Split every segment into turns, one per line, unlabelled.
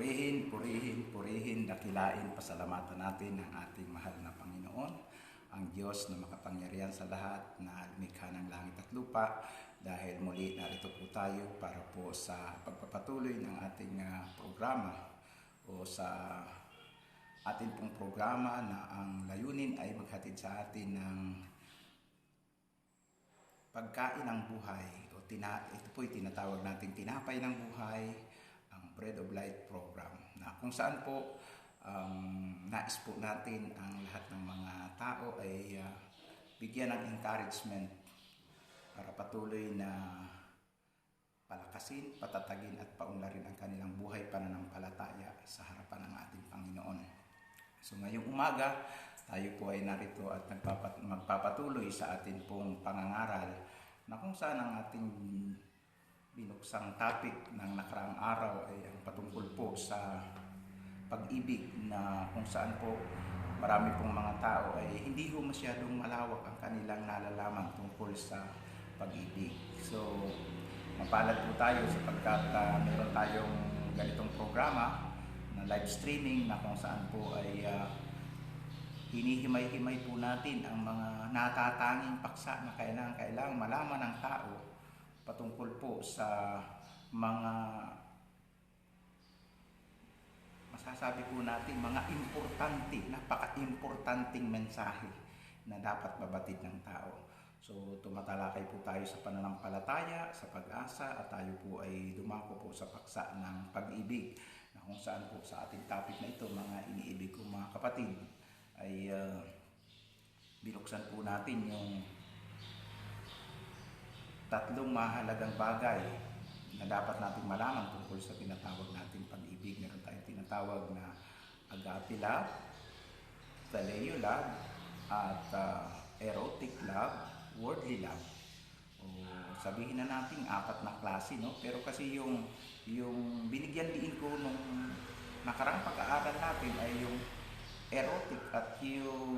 Purihin, purihin, purihin, dakilain, pasalamatan natin ang ating mahal na Panginoon, ang Diyos na makapangyarihan sa lahat, na lumikha ng langit at lupa. Dahil muli narito po tayo para po sa pagpapatuloy ng ating programa o sa ating pong programa na ang layunin ay maghatid sa atin ng pagkain ng buhay o ito po'y tinatawag natin tinapay ng buhay, ang Bread of Life program, na kung saan po nais po natin ang lahat ng mga tao ay bigyan ng encouragement para patuloy na palakasin, patatagin at paunlarin ang kanilang buhay pananampalataya sa harapan ng ating Panginoon. So ngayong umaga, tayo po ay narito at magpapatuloy sa ating pong pangangaral na kung saan ang ating binuksang topic ng nakaraang araw ay ang patungkol po sa pag-ibig, na kung saan po marami pong mga tao ay hindi ho masyadong malawak ang kanilang nalalaman tungkol sa pag-ibig. So mapalad po tayo sapagkat meron tayong ganitong programa na live streaming na kung saan po ay hinihimay-himay po natin ang mga natatanging paksa na kailangang malaman ng tao patungkol po sa mga masasabi po natin mga importante, napaka-importanting mensahe na dapat mabatid ng tao. So tumatalakay po tayo sa pananampalataya, sa pag-asa, at tayo po ay dumako po sa paksa ng pag-ibig, na kung saan po sa ating topic na ito, mga iniibig kong mga kapatid, ay binuksan po natin yung tatlong mahalagang bagay na dapat nating malaman tungkol sa tinatawag nating pag-ibig. Meron tayong tinatawag na agape love, phileo love, at erotic love, worldly love. O sabihin na natin apat na klase, no? Pero kasi yung binigyan diin ko nung nakarang pag-aaral natin ay yung erotic at yung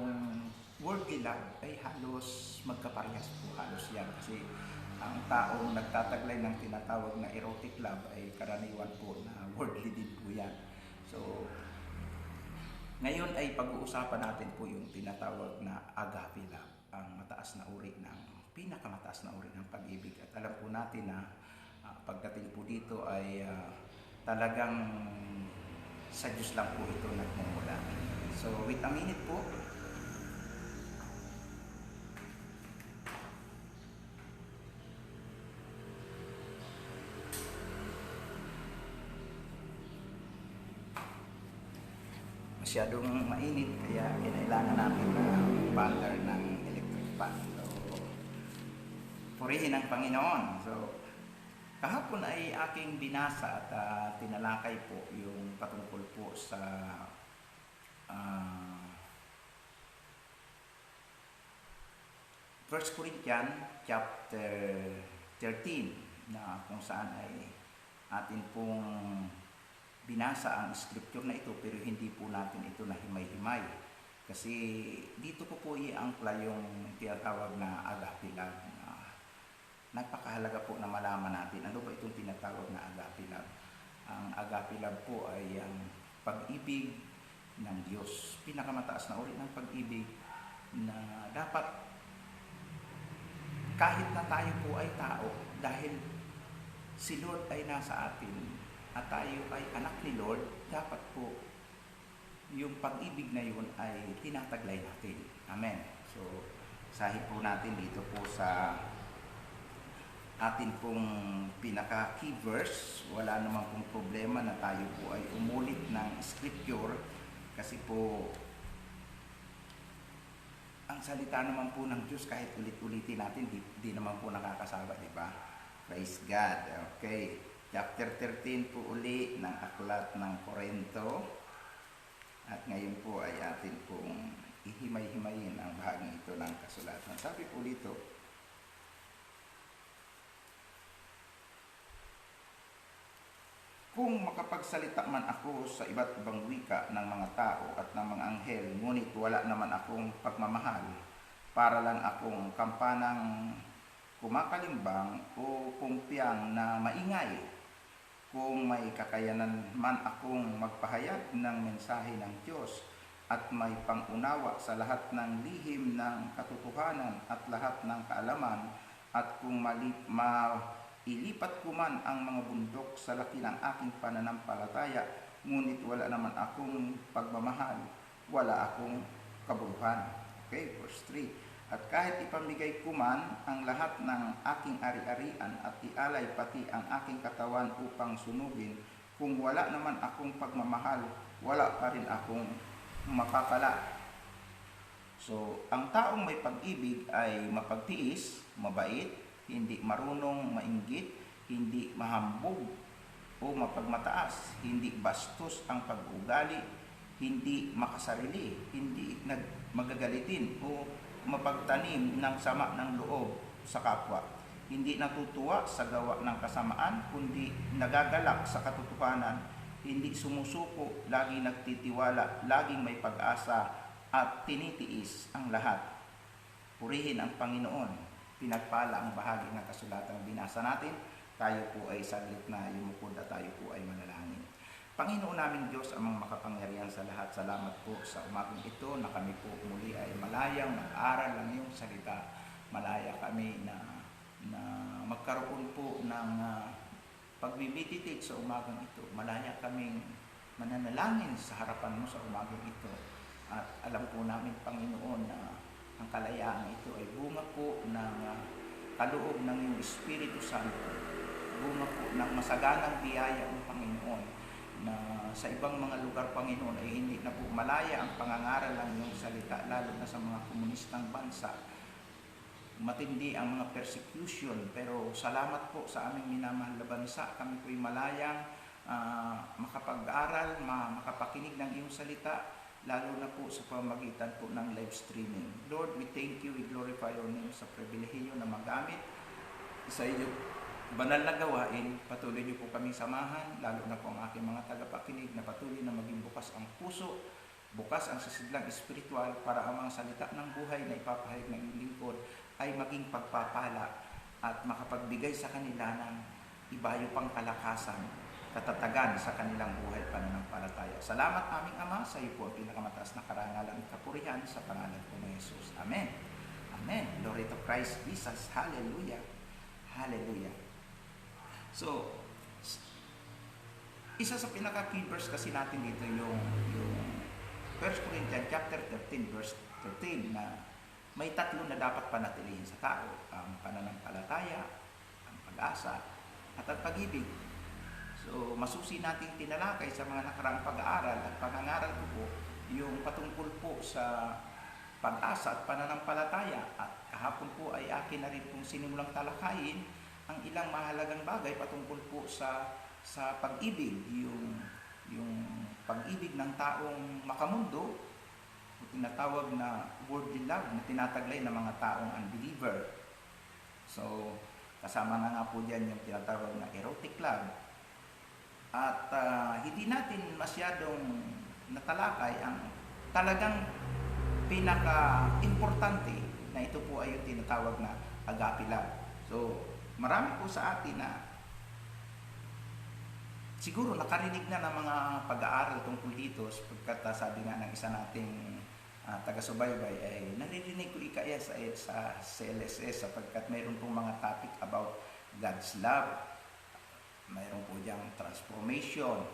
worldly love ay halos magkaparehas po, halos yan. Kasi ang taong nagtataglay ng tinatawag na erotic love ay karaniwan po na worldly din po yan. So ngayon ay pag-uusapan natin po yung tinatawag na agape love, ang mataas na uri ng pinakamataas na uri ng pag-ibig. At alam po natin na pagdating po dito ay talagang sa Diyos lang po ito nagmumula. So wait a minute po. Masyadong mainit kaya kailangan natin pander ng electric fan. So purihin ang Panginoon. So kahapon ay aking binasa at tinalakay po yung patungkol po sa 1 Corinthians chapter 13, na kung saan ay atin pong binasa ang scripture na ito, pero hindi po natin ito na himay-himay. Kasi dito po i-angkla yung tinatawag na agape love. Napakahalaga po na malaman natin ano ba itong tinatawag na agape love. Ang agape love po ay ang pag-ibig ng Diyos. Pinakamataas na uri ng pag-ibig na dapat kahit na tayo po ay tao, dahil si Lord ay nasa atin at tayo ay anak ni Lord, dapat po yung pag-ibig na yun ay tinataglay natin. Amen. So sahid po natin dito po sa atin pong pinaka-key verse. Wala naman pong problema na tayo po ay umulit ng scripture, kasi po ang salita naman po ng Diyos kahit ulit-ulitin natin, di naman po nakakasawa, di ba? Praise God. Okay. Chapter 13 po uli ng Aklat ng Korinto. At ngayon po ay atin pong ihimay-himayin ang bahaging ito ng kasulatan. Sabi po dito, kung makapagsalita man ako sa iba't ibang wika ng mga tao at ng mga anghel, ngunit wala naman akong pagmamahal, para lang akong kampanang kumakalimbang o kumpiyang na maingay. kung may kakayanan man akong magpahayag ng mensahe ng Diyos at may pangunawa sa lahat ng lihim ng katotohanan at lahat ng kaalaman, at kung mailipat ko man ang mga bundok sa laki ng aking pananampalataya, ngunit wala naman akong pagmamahal, wala akong kabuluhan. Okay, verse 3. At kahit ipamigay ko man ang lahat ng aking ari-arian at ialay pati ang aking katawan upang sunugin, kung wala naman akong pagmamahal, wala pa rin akong mapapala. So, ang taong may pag-ibig ay mapagtiis, mabait, hindi marunong mainggit, hindi mahambog o mapagmataas, hindi bastos ang pag-ugali, hindi makasarili, hindi magagalitin o mapagtanim ng sama ng loob sa kapwa, hindi natutuwa sa gawa ng kasamaan, kundi nagagalak sa katotohanan, hindi sumusuko, lagi nagtitiwala, laging may pag-asa at tinitiis ang lahat. Purihin ang Panginoon. Pinagpala ang bahagi ng kasulatang binasa natin. Tayo po ay saglit na yumukod at tayo po ay manalangin. Panginoon namin Diyos, amang makapangyarihan sa lahat, salamat po sa umagang ito na kami po muli ay malayang mag-aral ng iyong salita. Malaya kami na magkaroon po ng pagbibititig sa umagang ito. Malaya kaming mananalangin sa harapan mo sa umagang ito. At alam po namin, Panginoon, na ang kalayaan ito ay bunga po ng kaloob ng iyong Espiritu Santo. Bunga po ng masaganang biyaya ng Panginoon, na sa ibang mga lugar, Panginoon, ay hindi na po malaya ang pangangaral ng iyong salita, lalo na sa mga komunistang bansa. Matindi ang mga persecution, pero salamat po sa aming minamahal na bansa. Kami po'y malayang makapag-aral, makapakinig ng iyong salita, lalo na po sa pamagitan po ng live streaming. Lord, we thank you, we glorify your name sa pribilehiyo na magamit sa iyong banal na gawain. Patuloy niyo po kami samahan, lalo na po ang aking mga tagapakinig, na patuloy na maging bukas ang puso, bukas ang sisidlang espiritual, para ang mga salita ng buhay na ipapahayag ng iyong lingkod ay maging pagpapala at makapagbigay sa kanila ng ibayo pang kalakasan, katatagan sa kanilang buhay pananampalataya. Salamat aming Ama, sa iyo po ang pinakamataas na karangalan at kapurihan, sa pangalan po ng Jesus. Amen. Amen. Glory to Christ Jesus. Hallelujah. Hallelujah. So, isa sa pinaka-key verse kasi natin dito yung 1 Corinthians chapter 13 verse 13, na may tatlo na dapat panatilihin sa tao: ang pananampalataya, ang pag-asa, at ang pag-ibig. So, masusi nating tinalakay sa mga nakaraang pag-aaral at pangangaral ko po yung patungkol po sa pag-asa at pananampalataya. At kahapon po ay akin na rin pong sinimulang talakayin ang ilang mahalagang bagay patungkol po sa pag-ibig, yung pag-ibig ng taong makamundo, tinatawag na worldly love, na tinataglay ng mga taong unbeliever. So, kasama na nga po diyan yung tinatawag na erotic love. At hindi natin masyadong natalakay ang talagang pinaka-importante, na ito po ay yung tinatawag na agape love. So, marami po sa atin na siguro nakarinig na ng mga pag-aaral tungkol dito, sapagkat sabi nga ng isa nating taga-subaybay, ay naririnig ko ikaya sa CLSS, sapagkat mayroon pong mga topic about God's love, mayroon po diyang transformation,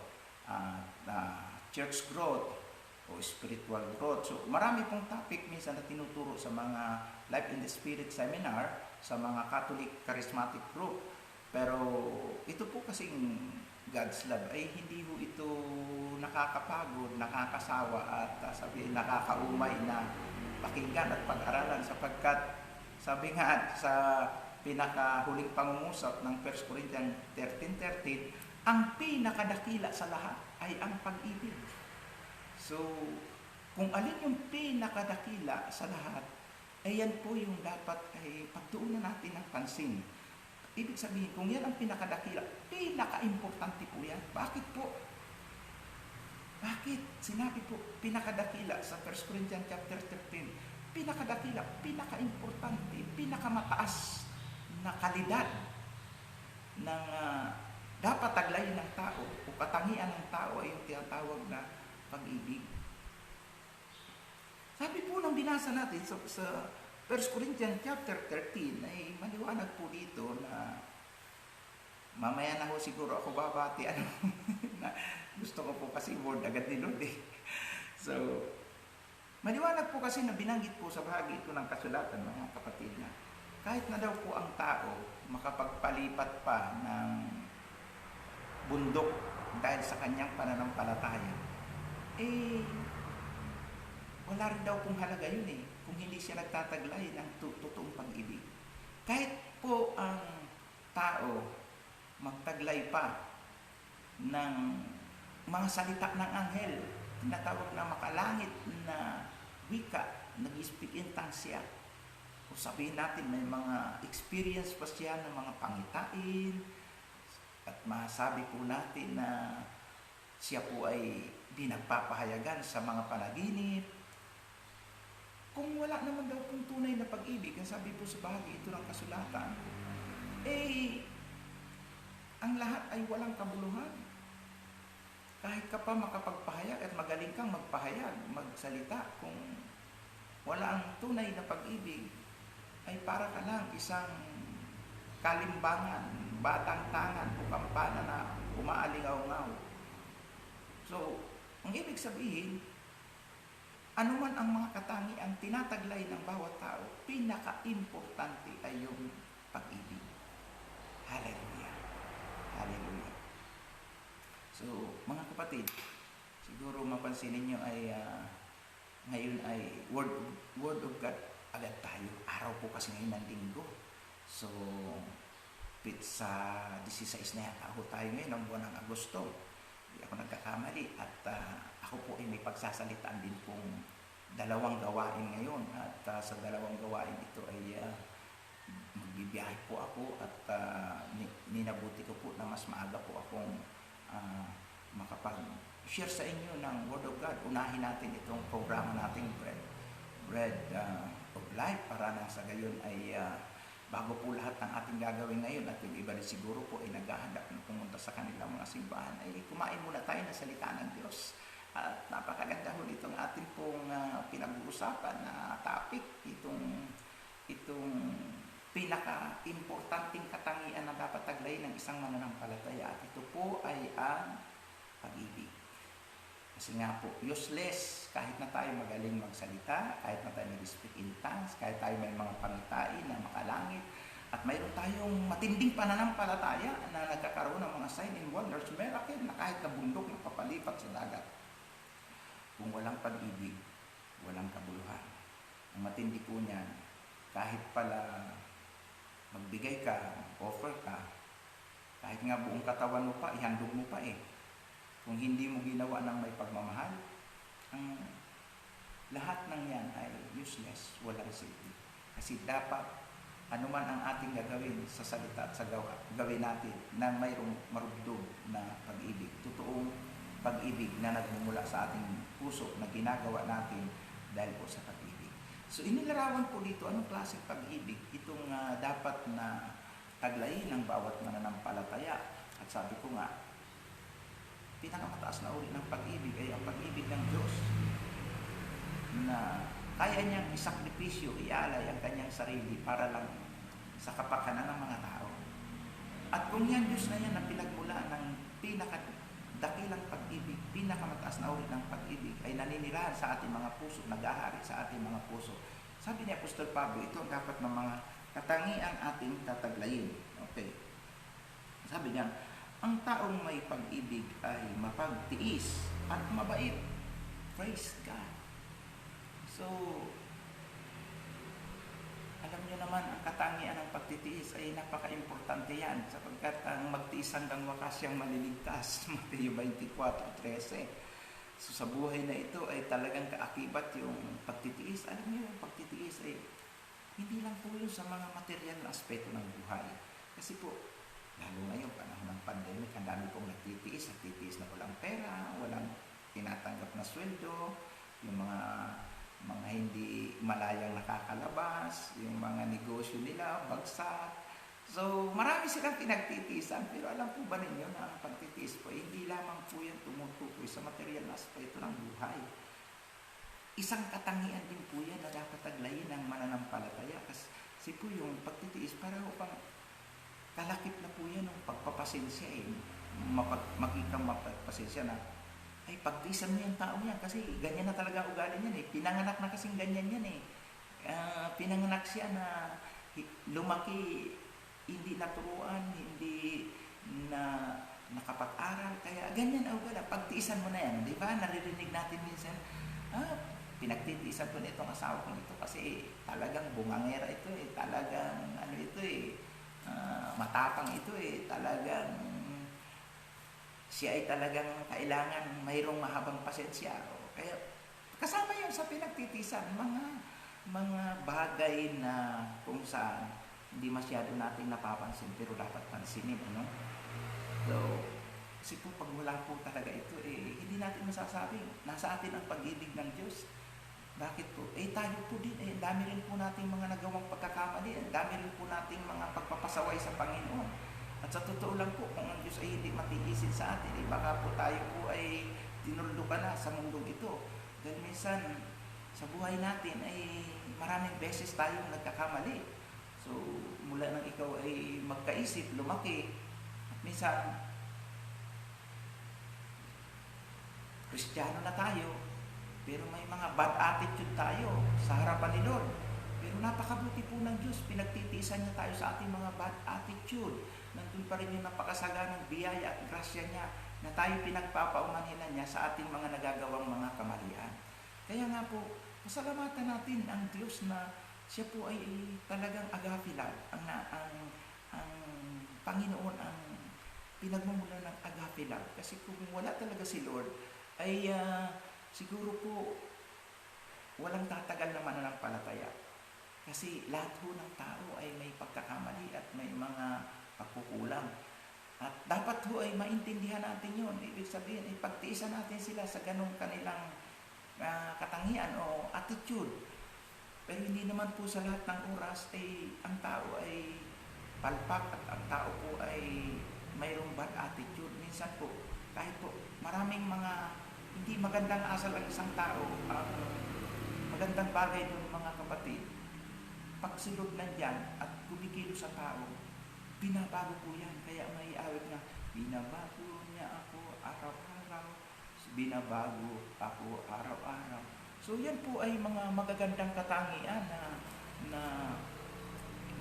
church growth o spiritual growth. So marami pong topic minsan na tinuturo sa mga Life in the Spirit seminar, sa mga Catholic Charismatic group. Pero ito po kasing God's love ay hindi ho ito nakakapagod, nakakasawa, at nakakaumay na pakinggan at pag-aralan, sapagkat sabi nga sa pinakahuling pangungusap ng 1 Corinthians 13:13, ang pinakadakila sa lahat ay ang pag-ibig. So, kung alin yung pinakadakila sa lahat, ay yan po yung dapat ay pagtuunan natin ng pansin. Ibig sabihin, kung yan ang pinakadakila, pinaka-importante po yan. Bakit po? Bakit? Sinabi po, pinakadakila sa 1 Corinthians chapter 13, pinakadakila, pinaka-importante, pinakamataas na kalidad ng dapat taglay taglay ng tao o katangian ng tao ay yung tinatawag na pag-ibig. Sabi po nang binasa natin sa 1 Corinthians chapter 13 ay maliwanag po dito na mamaya na ho siguro ako babati na gusto ko po kasi word agad ni Lord eh. So, maliwanag po kasi na binanggit po sa bahagi ito ng kasulatan mga kapatid na kahit na daw po ang tao makapagpalipat pa ng bundok dahil sa kanyang pananampalataya, eh, wala rin daw pong halaga yun eh, kung hindi siya nagtataglay ng totoong pag-ibig. Kahit po ang tao magtaglay pa ng mga salita ng anghel, tinatawag na makalangit na wika, nag-speak in tongues siya. Kung sabihin natin may mga experience pa siya ng mga pangitain, at masabi po natin na siya po ay binagpapahayagan sa mga panaginip, kung wala naman daw pong tunay na pag-ibig, ang sabi po sa bahagi ito ng kasulatan, eh, ang lahat ay walang kabuluhan. Kahit ka pa makapagpahayag at magaling kang magpahayag, magsalita, kung wala ang tunay na pag-ibig, ay para ka lang isang kalimbangan, batang tangan o kampana na umaalingaw-ngaw. So, ang ibig sabihin, anuman ang mga katangiang tinataglay ng bawat tao, pinaka-importante ay yung pag-ibig. Hallelujah. Hallelujah. So, mga kapatid, siguro mapansin ninyo ay ngayon ay Word of God agad tayo. Araw po kasi ngayon ng linggo. So, sa 16 na yata ako tayo ngayon ng buwan ng Agosto. Hindi ako nagkakamali at ako po ay may pagsasalitaan din pong dalawang gawain ngayon at sa dalawang gawain ito ay magbibiyahe po ako at ninabuti ko po na mas maaga po akong makapag-share sa inyo ng Word of God. Unahin natin itong programa nating Bread of Life para nang sa gayon ay bago po lahat ng ating gagawin ngayon at yung iba rin siguro po ay naghahanap na pumunta sa kanilang mga simbahan, ay kumain muna tayo ng salita ng Diyos. At napakaganda ho itong ating pong pinag-uusapan na topic, itong pinaka-importanting katangian na dapat taglay ng isang mananampalataya. At ito po ay ang pag-ibig. Kasi nga po, useless kahit na tayo magaling magsalita, kahit na tayo nag-speak in tongues, kahit tayo may mga pangitain na makalangit, at mayroon tayong matinding pananampalataya na nagkakaroon ng mga sign and wonders, miracle na kahit na bundok na papalipat sa dagat. Kung walang pag-ibig, walang kabuluhan. Ang matindi po niyan, kahit pala magbigay ka, offer ka, kahit nga buong katawan mo pa, ihandog mo pa eh. Kung hindi mo ginawa ng may pagmamahal, ang lahat ng yan ay useless, walang silbi. Kasi dapat, anuman ang ating gagawin sa salita at sa gawin natin na mayroong marugdog na pag-ibig. Totoong pag-ibig na nagmumula sa ating puso na ginagawa natin dahil po sa pag-ibig. So inilarawan po dito anong klaseng pag-ibig itong dapat na taglayin ng bawat mananampalataya. At sabi ko nga, pinakamataas na uri ng pag-ibig ay ang pag-ibig ng Diyos na kaya niyang isakripisyo, ialay ang kanyang sarili para lang sa kapakanan ng mga tao. At kung yan Diyos na yan na pinagmulaan ng pinakadakilang pag-ibig, pinakamataas na uri ng pag-ibig ay naninirahan sa ating mga puso, nag-ahari sa ating mga puso. Sabi ni Apostol Pablo, ito ang dapat ng mga katangiang ating tataglayin. Okay. Sabi niya, ang taong may pag-ibig ay mapagtiis at mabait. Praise God. So, alam niyo naman, ang katangian ng pagtitiis ay napaka-importante yan sapagkat ang magtiis hanggang wakas siyang maliligtas. Mateo 24:13. So, sa buhay na ito ay talagang kaakibat yung pagtitiis. Alam niyo, yung pagtitiis ay hindi lang po yun sa mga material na aspeto ng buhay. Kasi po, lalo ngayon, panahon ng pandemic, ang dami pong nagtitiis na walang pera, walang tinatanggap na sweldo, yung mga hindi malayang nakakalabas, yung mga negosyo nila, bagsak. So, marami silang pinagtitiisan, pero alam po ba ninyo na ang pagtitiis po, hindi lamang po yan tumutukoy sa material na aspeto ng buhay. Isang katangian din po yan na dapat taglayin ng mananampalataya, kasi po yung pagtitiis, para upang kalakip na po yan ng pagpapasensya makikang mapagpasensya na, ay pagtiisan mo yung tao yan, kasi ganyan na talaga ugali niyan pinanganak na kasing ganyan yan pinanganak siya na lumaki, hindi naturuan, hindi na nakapag-aral, kaya ganyan ang ugali. Pagtiisan mo na yan, di ba? Naririnig natin minsan, pinagtitiisan ko na itong asawa ko nito kasi talagang bungangera ito talagang ano ito matapang ito talagang siya ay talagang kailangan mayroong mahabang pasensya. Kaya kasama yun sa pinagtitiisan, mga bagay na kung saan hindi masyado natin napapansin pero dapat pansinin, ano? So, kasi po pag wala po talaga ito, hindi natin masasabing nasa atin ang pag-ibig ng Diyos. Bakit po? Tayo po din, dami rin po nating mga nagawang pagkakamali, dami rin po nating mga pagpapasaway sa Panginoon. At sa totoo lang po, kung ang Diyos ay hindi matiisin sa atin, baka po tayo po ay dinuldukan na sa mundong ito. Dahil minsan, sa buhay natin ay maraming beses tayong nagkakamali. So, mula nang ikaw ay magkaisip, lumaki, at minsan, Kristiyano na tayo, pero may mga bad attitude tayo sa harapan ni Lord. Pero napakabuti po ng Diyos, pinagtitiisan niya tayo sa ating mga bad attitude. Nandun pa rin yung napakasaganang biyaya at grasya niya na tayo pinagpapaumanhinan niya sa ating mga nagagawang mga kamalian. Kaya nga po, pasalamatan natin ang Diyos na siya po ay talagang agape love. Ang Panginoon ang pinagmumula ng agape love. Kasi kung wala talaga si Lord, ay siguro po walang tatagal na mananampalataya. Kasi lahat ho ng tao ay may pagkakamali at may mga pagkukulang. At dapat ho ay maintindihan natin yun. Ibig sabihin, pagtiisan natin sila sa ganong kanilang katangian o attitude. Pero hindi naman po sa lahat ng oras ay ang tao ay palpak at ang tao po ay mayroong bad attitude. Minsan po, kahit po maraming mga hindi magandang asal ang isang tao, ang magandang bagay ng mga kapatid, pagsilog nandyan at kumikilo sa tao, binabago po yan. Kaya may awit na, binabago niya ako araw-araw, binabago ako araw-araw. So yan po ay mga magagandang katangian na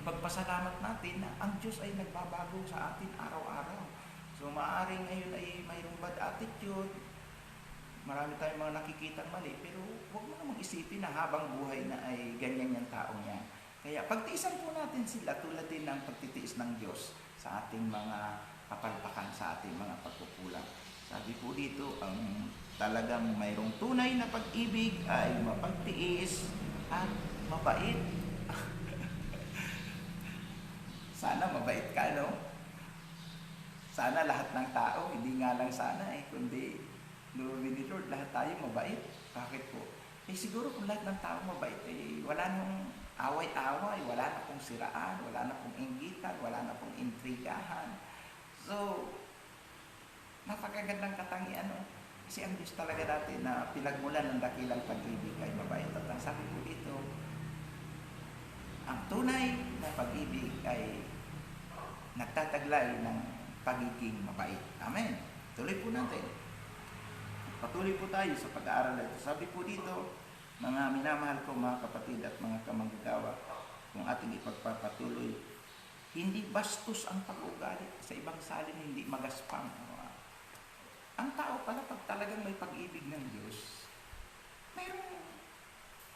pagpasalamat natin na ang Diyos ay nagbabago sa atin araw-araw. So maaaring ngayon ay mayroong bad attitude, marami tayong mga nakikitang mali, pero huwag mo namang isipin na habang buhay na ay ganyan yung taong yan. Kaya pagtiisan po natin sila tulad din ng pagtitiis ng Diyos sa ating mga kapalpakan, sa ating mga pagkukulang. Sabi po dito, ang talagang mayroong tunay na pag-ibig ay mapagtiis at mabait. Sana mabait ka, no? Sana lahat ng tao, hindi nga lang sana kundi Lord ni Lord, lahat tayo mabait. Bakit po? Siguro kung lahat ng tao mabait, wala nang away-away, wala na pong siraan, wala na pong inggitan, wala na pong intrigahan. So, napakagandang katangian, no? Kasi ang Diyos talaga natin na pinagmulan ng dakilang pag-ibig ay mabait. At ang sabi po dito, ang tunay na pag-ibig ay nagtataglay ng pagiging mabait. Amen. Tuloy po natin. Patuloy po tayo sa pag-aaral na ito. Sabi po dito, mga minamahal ko mga kapatid at mga kamanggagawa, kung ating ipagpapatuloy, hindi bastos ang pag-uugali. Sa ibang salin, hindi magaspang. Ang tao pala, pag talagang may pag-ibig ng Diyos, mayroong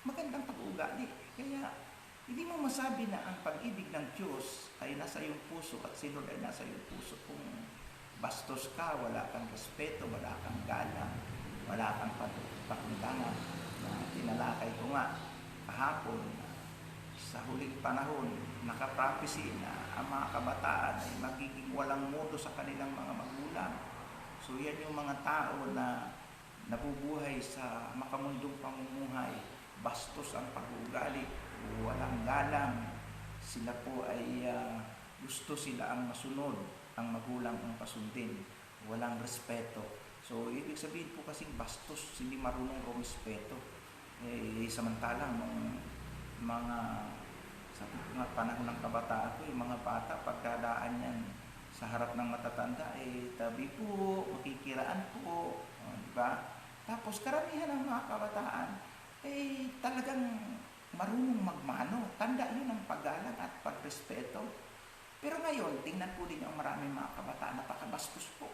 magandang pag-uugali. Kaya, hindi mo masabi na ang pag-ibig ng Diyos ay nasa iyong puso at si Lord ay nasa iyong puso. Kung bastos ka, wala kang respeto, wala kang galang, wala kang pakundangan. Tinalakay ko nga kahapon sa huling panahon, nakaprapisi na ang mga kabataan ay magiging walang modo sa kanilang mga magulang. So yan yung mga tao na nabubuhay sa makamundong pamumuhay, bastos ang pag-uugali, walang galang, sila po ay gusto sila ang masunod, ang magulang ang pasundin, walang respeto. So, ibig sabihin po kasing bastos, hindi marunong rumispeto. Samantalang nung mga, sabi ko nga, panahon ng kabataan ko, yung mga bata, pagkadaan yan sa harap ng matatanda, tabi po, makikiraan po, diba? Tapos karamihan ng mga kabataan, talagang marunong magmano. Tanda yun ang paggalang at pagrespeto. Pero ngayon, tingnan po din ang maraming mga kabataan, napakabastos po.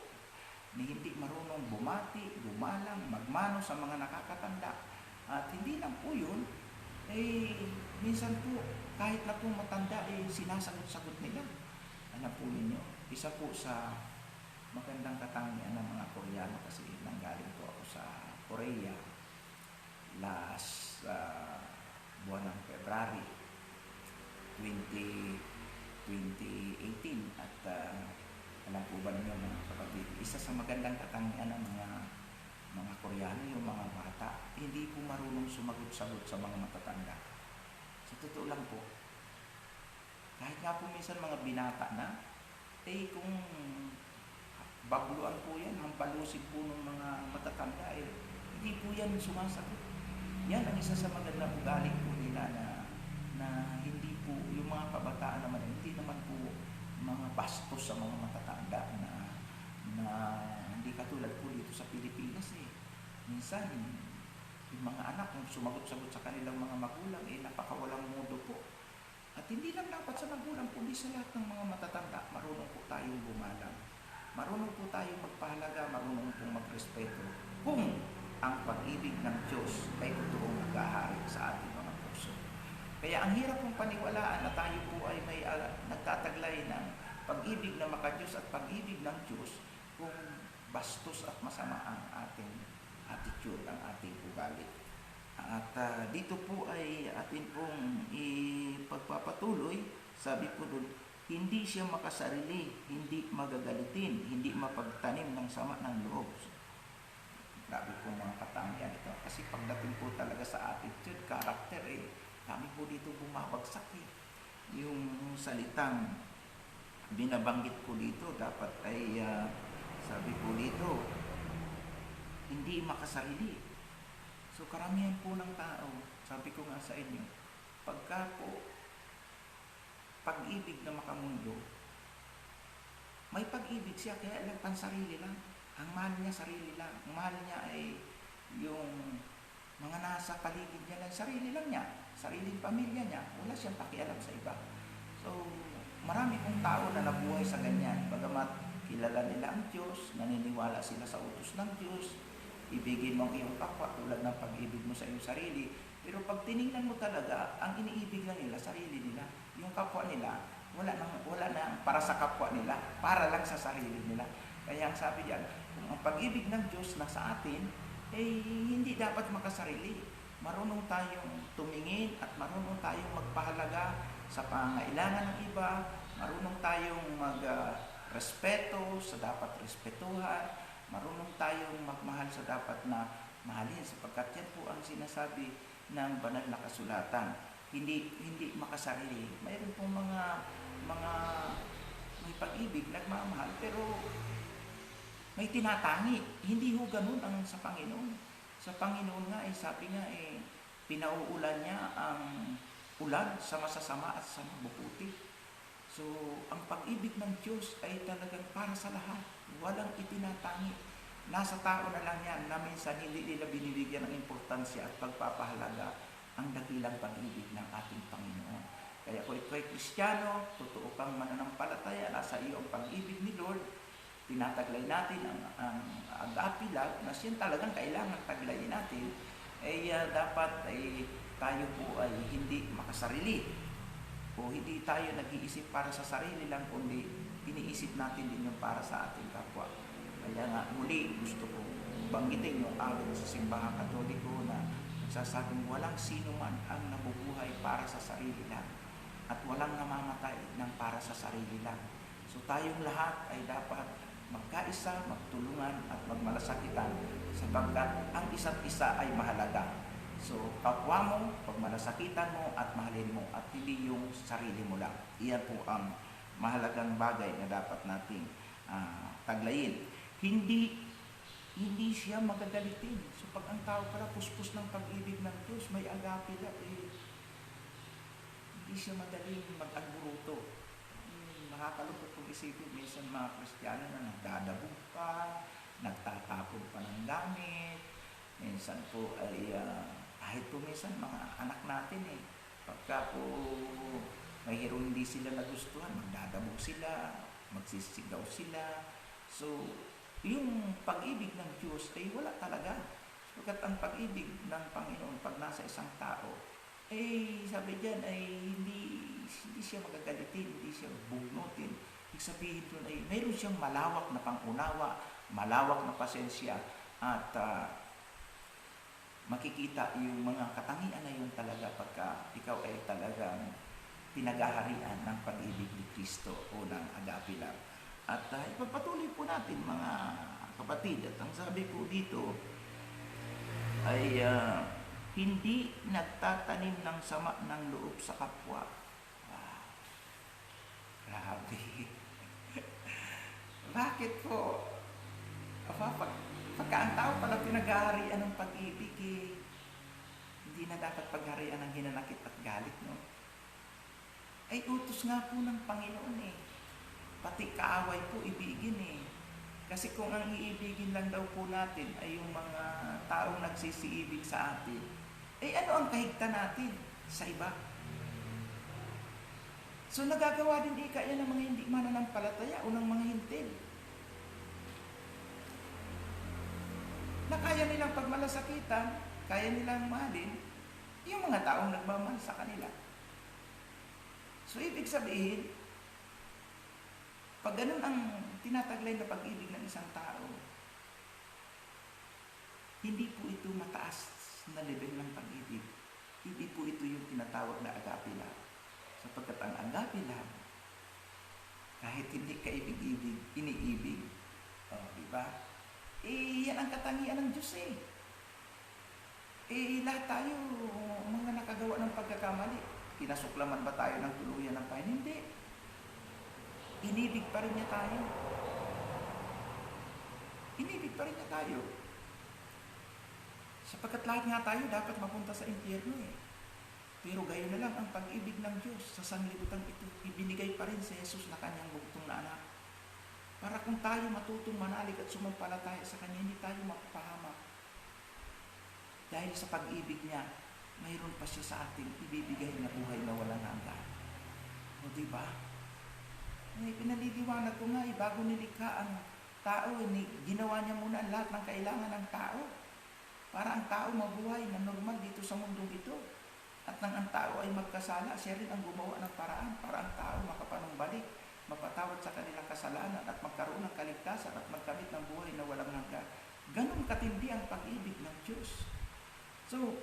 Ni hindi marunong bumati, gumalang, magmano sa mga nakakatanda. At hindi lang po yun, minsan po, kahit na po matanda, sinasagot-sagot nila. Alam po ninyo, isa po sa magandang katangian ng mga Koreano kasi nanggaling po ako sa Korea last buwan ng February 2018 at alam po ba ninyo mga kapatid, isa sa magandang katangian ng mga Koreano, yung mga bata, hindi po marunong sumagot-sagot sa mga matatanda. Sa totoo lang po, kahit nga po minsan mga binata na, kung bagluan po yan, hampalusig po ng mga matatanda, hindi po yan sumasagot. Yan ang isa sa magandang ugali po nila na hindi po, yung mga kabataan naman, hindi naman po mga bastos sa mga matatanda na hindi katulad po dito sa Pilipinas minsan yung mga anak kung sumagot-sagot sa kanilang mga magulang napakawalang modo po. At hindi lang dapat sa magulang, kundi sa lahat ng mga matatanda, marunong po tayong bumalang, marunong po tayong magpahalaga, marunong pong magrespeto kung ang pag-ibig ng Diyos ay totoong naghahari sa ating mga puso. Kaya ang hirap pong paniwalaan na tayo po ay may nagtataglay ng pag-ibig na makadiyos at pag-ibig ng Diyos kung bastos at masama ang ating attitude, ang ating ugali. At dito po ay atin pong ipagpapatuloy, sabi po doon, hindi siya makasarili, hindi magagalitin, hindi mapagtanim ng sama ng loob. Grabe po mga katangian ito. Kasi pagdating po talaga sa attitude, character, kami po dito bumabagsak Yung salitang binabanggit ko dito, dapat ay, sabi po dito, hindi makasarili. So karamihan po ng tao, sabi ko nga sa inyo, pagka po pag-ibig na makamundo, may pag-ibig siya, kaya lang pansarili lang. Ang mahal niya, sarili lang. Ang mahal niya ay yung mga nasa paligid niya lang, sarili lang niya, sariling pamilya niya, wala siyang pakialam sa iba. So, marami pong tao na nabuhay sa ganyan, bagamat kilala nila ang Diyos, naniniwala sila sa utos ng Diyos, ibigin mo ang iyong kapwa tulad ng pag-ibig mo sa iyong sarili, pero pag tinignan mo talaga, ang iniibig lang nila, sarili nila, yung kapwa nila, wala na para sa kapwa nila, para lang sa sarili nila. Kaya ang sabi diyan, kung ang pag-ibig ng Diyos nasa atin, hindi dapat makasarili. Marunong tayong tumingin at marunong tayong magpahalaga sa pangailangan ng iba, marunong tayong magrespeto sa dapat respetuhan, marunong tayong magmahal sa dapat na mahalin, sapagkat yan po ang sinasabi ng banal na kasulatan. Hindi makasarili. Mayroon pong mga may pag-ibig, nagmamahal, pero may tinatangi. Hindi ho ganun ang sa Panginoon. Sa Panginoon nga, sabi nga, pinauulan niya ang ulan sa masasama at sa mabubuti. So, ang pag-ibig ng Diyos ay talagang para sa lahat. Walang itinatangi. Nasa tao na lang yan na minsan hindi nila binibigyan ng importansya at pagpapahalaga ang dakilang pag-ibig ng ating Panginoon. Kaya kung ikaw ay Kristiyano, totoo kang mananampalataya, nasa iyo ang pag-ibig ni Lord, tinataglay natin ang agape love na siya talagang kailangan taglayin natin, dapat tayo po ay hindi makasarili o hindi tayo nag-iisip para sa sarili lang, kundi iniisip natin din yung para sa ating kapwa. Kaya nga muli gusto ko banggitin yung awit sa simbahang Katoliko na nagsasabing walang sino man ang nabubuhay para sa sarili lang at walang namamatay ng para sa sarili lang. So tayong lahat ay dapat magkaisa, magtulungan at magmalasakitan sapagkat ang isa't isa ay mahalaga. So kapwa mo, pagmalasakitan mo at mahalin mo at hindi yung sarili mo lang. Iyan po ang mahalagang bagay na dapat nating taglayin. Hindi siya magagalitin. So pag ang tao pala puspos ng pag-ibig ng Diyos, may agape love, hindi siya madaling mag-alburuto. Nakakalungkot kung isipin, minsan mga Kristiyano na nagdadabog pa, nagtatapon pa ng gamit, minsan po ay kahit po minsan mga anak natin pagka po mayroong hindi sila nagustuhan, magdadabog sila, magsisigaw sila. So yung pag-ibig ng Diyos ay wala talaga. Sapagkat ang pag-ibig ng Panginoon pag nasa isang tao, sabi diyan ay hindi siya magagalitin, hindi siya bugnutin. Ibig sabihin doon ay mayroon siyang malawak na pangunawa, malawak na pasensya, at makikita yung mga katangian na yun talaga pagka ikaw ay talagang pinaghaharian ng pag-ibig ni Kristo o ng agape love. At ipagpatuloy po natin mga kapatid, at ang sabi po dito ay hindi nagtatanim ng sama ng loob sa kapwa. Wow. Grabe. Bakit po? Pagka ang tao pala pinaghaharian ng pag-ibig, hindi na dapat pagharian ng hinanakit at galit, no? Ay utos nga po ng Panginoon pati kaaway po ibigin Kasi kung ang iibigin lang daw po natin ay yung mga taong nagsisiibig sa atin, ano ang kahigta natin sa iba? So nagagawa din yan ng mga hindi mananampalataya o ng mga hintil. Na kaya nilang pagmalasakitan, kaya nilang mahalin yung mga taong nagmamahal sa kanila. So ibig sabihin, pag ganun ang tinataglay na pag-ibig ng isang tao, hindi po ito mataas na level ng pag-ibig. Hindi po ito yung tinatawag na agape love. Sapagkat ang agape love, kahit hindi kaibig-ibig, iniibig. Diba? Yan ang katangian ng Diyos lahat tayo, mga nakagawa ng pagkakamali. Kinasuklaman ba tayo ng tuluyan ng Panginoon? Hindi. Inibig pa rin niya tayo. Inibig pa rin niya tayo. Sapagkat lahat nga tayo dapat mapunta sa impyerno Pero gayon na lang ang pag-ibig ng Diyos sa sanglibutan ito. Ibinigay pa rin si Jesus na kanyang bugtong na anak. Para kung tayo matutong manalig at sumampalataya sa Kanya, hindi tayo mapapahamak. Dahil sa pag-ibig niya, mayroon pa siya sa atin ibibigay na buhay na walang hanggan. O diba? Pinaliliwanag ko nga, bago nilikha ang tao, ginawa niya muna ang lahat ng kailangan ng tao. Para ang tao mabuhay na normal dito sa mundong ito. At nang ang tao ay magkasala, siya rin ang gumawa ng paraan para ang tao makapanumbalik, mapatawad sa kanilang kasalanan at magkaroon ng kaligtasan at magkamit ng buhay na walang hanggan. Ganun katindi ang pag-ibig ng Diyos. So,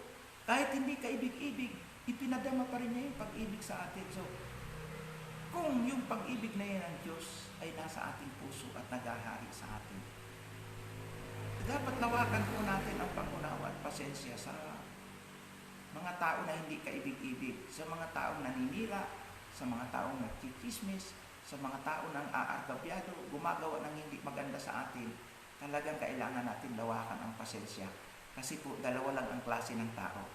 kahit hindi kaibig-ibig, ipinadama pa rin niya yung pag-ibig sa atin. So, kung yung pag-ibig na yan ng Diyos ay nasa ating puso at naghahari sa atin, dapat lawakan po natin ang pag-unawa at pasensya sa mga tao na hindi kaibig-ibig, sa mga taong naninira, sa mga taong nagchichismis, sa mga tao ng aargabyado, gumagawa ng hindi maganda sa atin. Talagang kailangan natin lawakan ang pasensya. Kasi po, dalawa lang ang klase ng tao.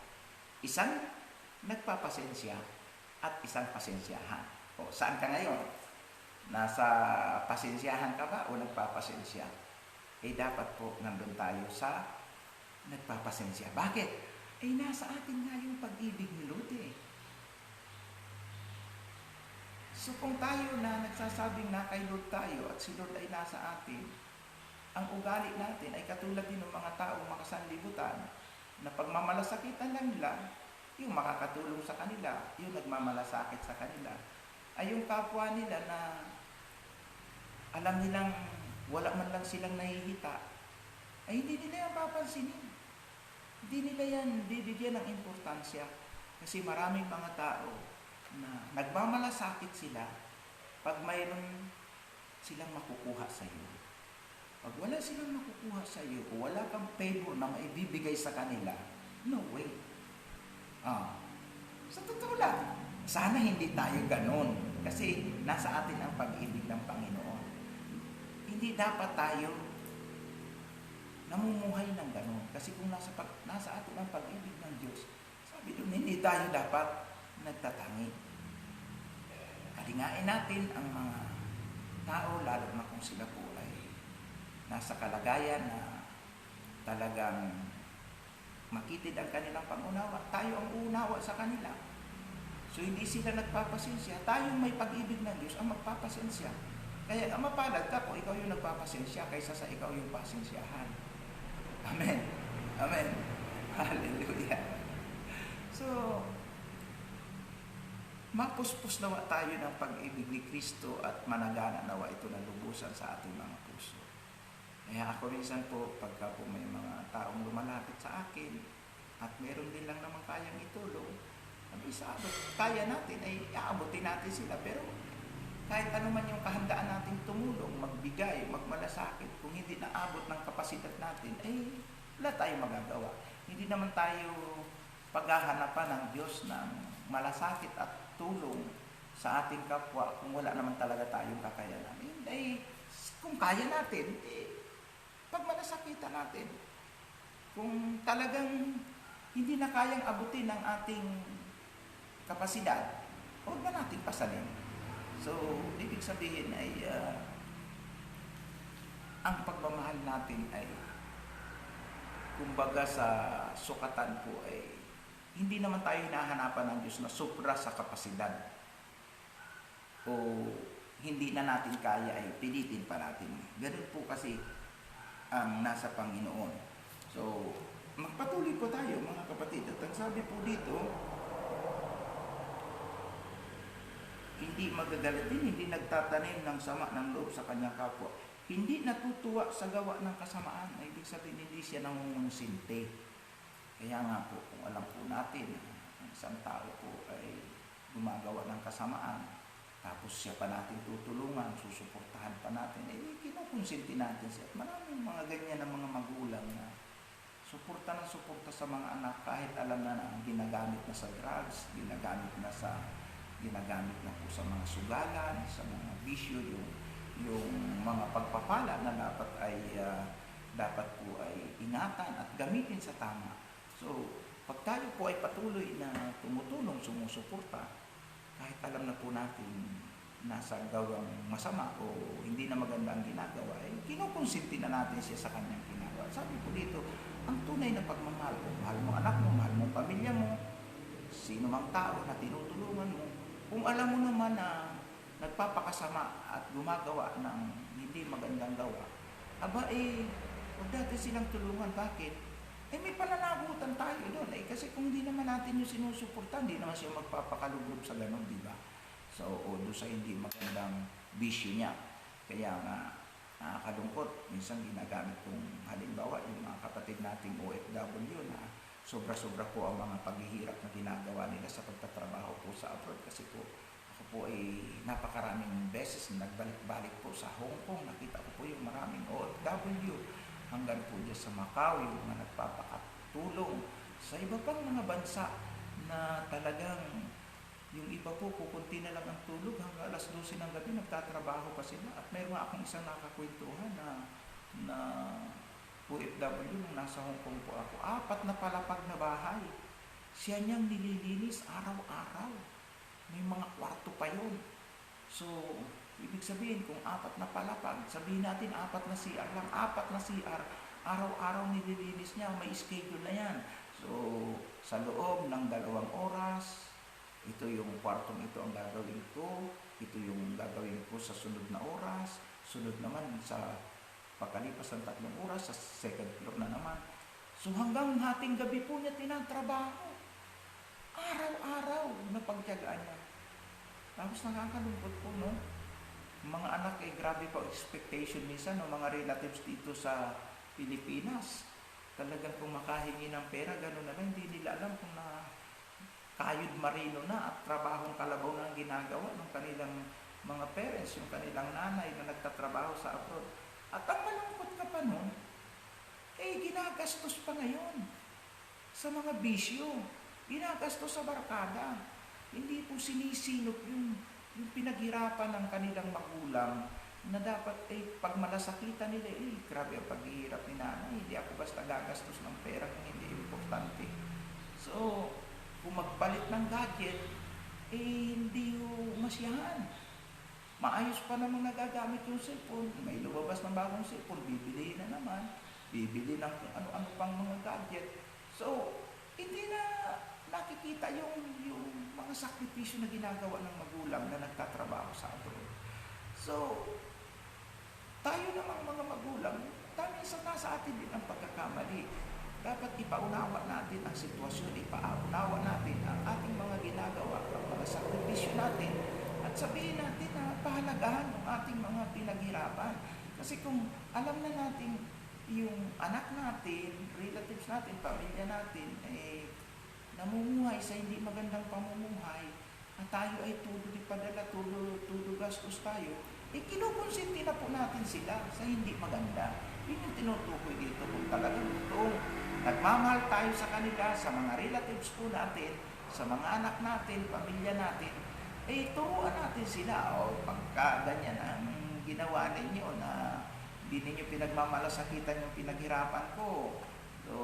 Isang nagpapasensya at isang pasensyahan. O, saan ka ngayon? Nasa pasensyahan ka ba o nagpapasensya? Dapat po nandun tayo sa nagpapasensya. Bakit? Nasa atin nga yung pag-ibig ni Lord So kung tayo na nagsasabing na kay Lord tayo at si Lord ay nasa atin, ang ugali natin ay katulad din ng mga taong makasanlibutan na pagmamalasakitan lang nila, yung makakatulong sa kanila, yung nagmamalasakit sa kanila, ay yung kapwa nila na alam nilang wala man lang silang nahihita, ay hindi nila yan papansinin. Hindi nila yan bibigyan ng importansya. Kasi maraming mga tao na nagmamalasakit sila pag mayroon silang makukuha sa iyo. Pag wala silang makukuha sa iyo o wala kang favor na maibibigay sa kanila, no way. Sa totoo lang, sana hindi tayo ganon. Kasi nasa atin ang pag-ibig ng Panginoon. Hindi dapat tayo namumuhay ng gano'n. Kasi kung nasa atin ang pag-ibig ng Diyos, sabi doon, hindi tayo dapat nagtatangi. Kalingain natin ang mga tao, lalo na kung sila po ay nasa kalagayan na talagang makitid ang kanilang pangunawa. Tayo ang uunawa sa kanila. So hindi sila nagpapasensya. Tayong may pag-ibig ng Diyos ang magpapasensya. Kaya mapalad ka kung ikaw yung nagpapasensya kaysa sa ikaw yung pasensyahan. Amen. Amen. Hallelujah. So, mapuspos nawa tayo ng pag-ibig ni Kristo at managana nawa ito na lubusan sa ating mga puso. Kaya ako minsan po, pagka po may mga taong lumalapit sa akin at meron din lang naman kayang itulong, sabi sa abot, kaya natin ay aabotin natin sila. Pero kahit ano man yung kahandaan natin tumulong, magbigay, magmalasakit, kung hindi naabot ng kapasidad natin, ay wala tayong magagawa. Hindi naman tayo paghahanapan ng Diyos ng malasakit at tulong sa ating kapwa kung wala naman talaga tayong kakayanan. Ay, kung kaya natin, pagmalasakitan natin. Kung talagang hindi na kayang abutin ng ating kapasidad, huwag na natin pasanin. So, ibig sabihin ay ang pagmamahal natin ay kumbaga sa sukatan po ay hindi naman tayo hinahanapan ng Diyos na supra sa kapasidad o hindi na natin kaya ay pilitin pa natin. Ganun po kasi ang nasa Panginoon. So, magpatuloy po tayo mga kapatid. At ang sabi po dito, hindi magagalatin, hindi nagtatanim ng sama ng loob sa kanyang kapwa. Hindi natutuwa sa gawa ng kasamaan. Ibig sabihin, hindi siya nangungunsinte. Kaya nga po, kung alam po natin, ang isang tao po ay gumagawa ng kasamaan, tapos siya pa natin tutulungan, susuportahan pa natin, kinukonsinti natin siya. At maraming mga ganyan ng mga magulang na suporta sa mga anak kahit alam na ginagamit na sa drugs, ginagamit na po sa mga sugalan, sa mga bisyo, yung mga pagpapala na dapat po ay ingatan at gamitin sa tama. So, pag tayo po ay patuloy na tumutulong, sumusuporta, kahit alam na po natin nasa gawang masama o hindi na maganda ang ginagawa, ay kinukonsinti na natin siya sa kanyang ginagawa. Sabi po dito, ang tunay na pagmamahal mo, mahal mo anak mo, mahal mo pamilya mo, sino mang tao na tinutulungan mo, kung alam mo naman na nagpapakasama at gumagawa ng hindi magandang gawa, huwag natin silang tulungan. Bakit? May pananagutan tayo doon. Kasi kung hindi naman natin yung sinusuportan, hindi naman siya magpapakaluglob sa ganun, di ba? So, o doon sa hindi magandang bisyo niya. Kaya nga, nakakalungkot. Minsan ginagamit kong halimbawa yung mga kapatid nating OFW na sobra-sobra po ang mga paghihirap na ginagawa nila sa pagtatrabaho po sa abroad. Kasi po, ako po ay napakaraming beses na nagbalik-balik po sa Hong Kong. Nakita ko po yung maraming OFW hanggang po dyan sa Macau, yung mga nagpapakatulong sa iba pang mga bansa na talagang yung iba po, kukunti na lang ang tulog hanggang alas 12 ng gabi, nagtatrabaho pa sila. At mayroon akong isang nakakwentuhan na OFW nung nasa Hong Kong po ako. 4 na palapag na bahay. Siya niyang nililinis araw-araw. May mga kwarto pa yun. So, ibig sabihin, kung 4 na palapag, sabihin natin 4 na CR lang. 4 na CR, araw-araw nililinis niya. May schedule na yan. So, sa loob ng 2 oras, ito yung kwartong ito ang gagawin ko. Ito yung gagawin ko sa sunod na oras. Sunod naman sa pagkalipas ng 3 oras, sa second floor na naman. So hanggang hating gabi po niya tinatrabaho. Araw-araw na pagtiyagaan niya. Tapos nakakalungkot po, no? Mga anak grabe po expectation minsan ng mga relatives dito sa Pilipinas. Talagang kung makahingi ng pera, gano'n na lang, hindi nila alam kung na kayod marino na at trabahong kalabaw na ang ginagawa ng kanilang mga parents, yung kanilang nanay na nagtatrabaho sa abroad. At ang malungkot ka pa nun, ginagastos pa ngayon sa mga bisyo, ginagastos sa barkada. Hindi po sinisinop yung yung pinaghirapan ng kanilang magulang na dapat pag malasakitan nila, grabe ang paghihirap ni nanay, hindi ako basta gagastos ng pera kung hindi importante. So, kung magpalit ng gadget, hindi yung masiyahan. Maayos pa namang nagagamit yung cellphone, may lumabas ng bagong cellphone, bibili na naman, bibili ng ano-ano pang mga gadget. So, hindi na nakikita yung mga sakripisyo na ginagawa ng magulang na nagtatrabaho sa abroad. So, tayo namang mga magulang, minsan nasa atin din ang pagkakamali. Dapat ipaunawa natin ang sitwasyon, ipaunawa natin ang ating mga ginagawa, ang mga sakripisyo natin, at sabihin natin na pahalagahan ng ating mga pinaghirapan. Kasi kung alam na natin yung anak natin, relatives natin, pamilya natin, namumuhay sa hindi magandang pamumuhay, at tayo ay tulo di padala, tulo gastos tayo, kinukonsinti na po natin sila sa hindi maganda. Yun yung tinutukoy dito kung talagang toong nagmamahal tayo sa kanila, sa mga relatives po natin, sa mga anak natin, pamilya natin, turuan natin sila. O pagka ganyan ang ginawa ninyo na hindi ninyo pinagmamalasakitan yung pinaghirapan ko, so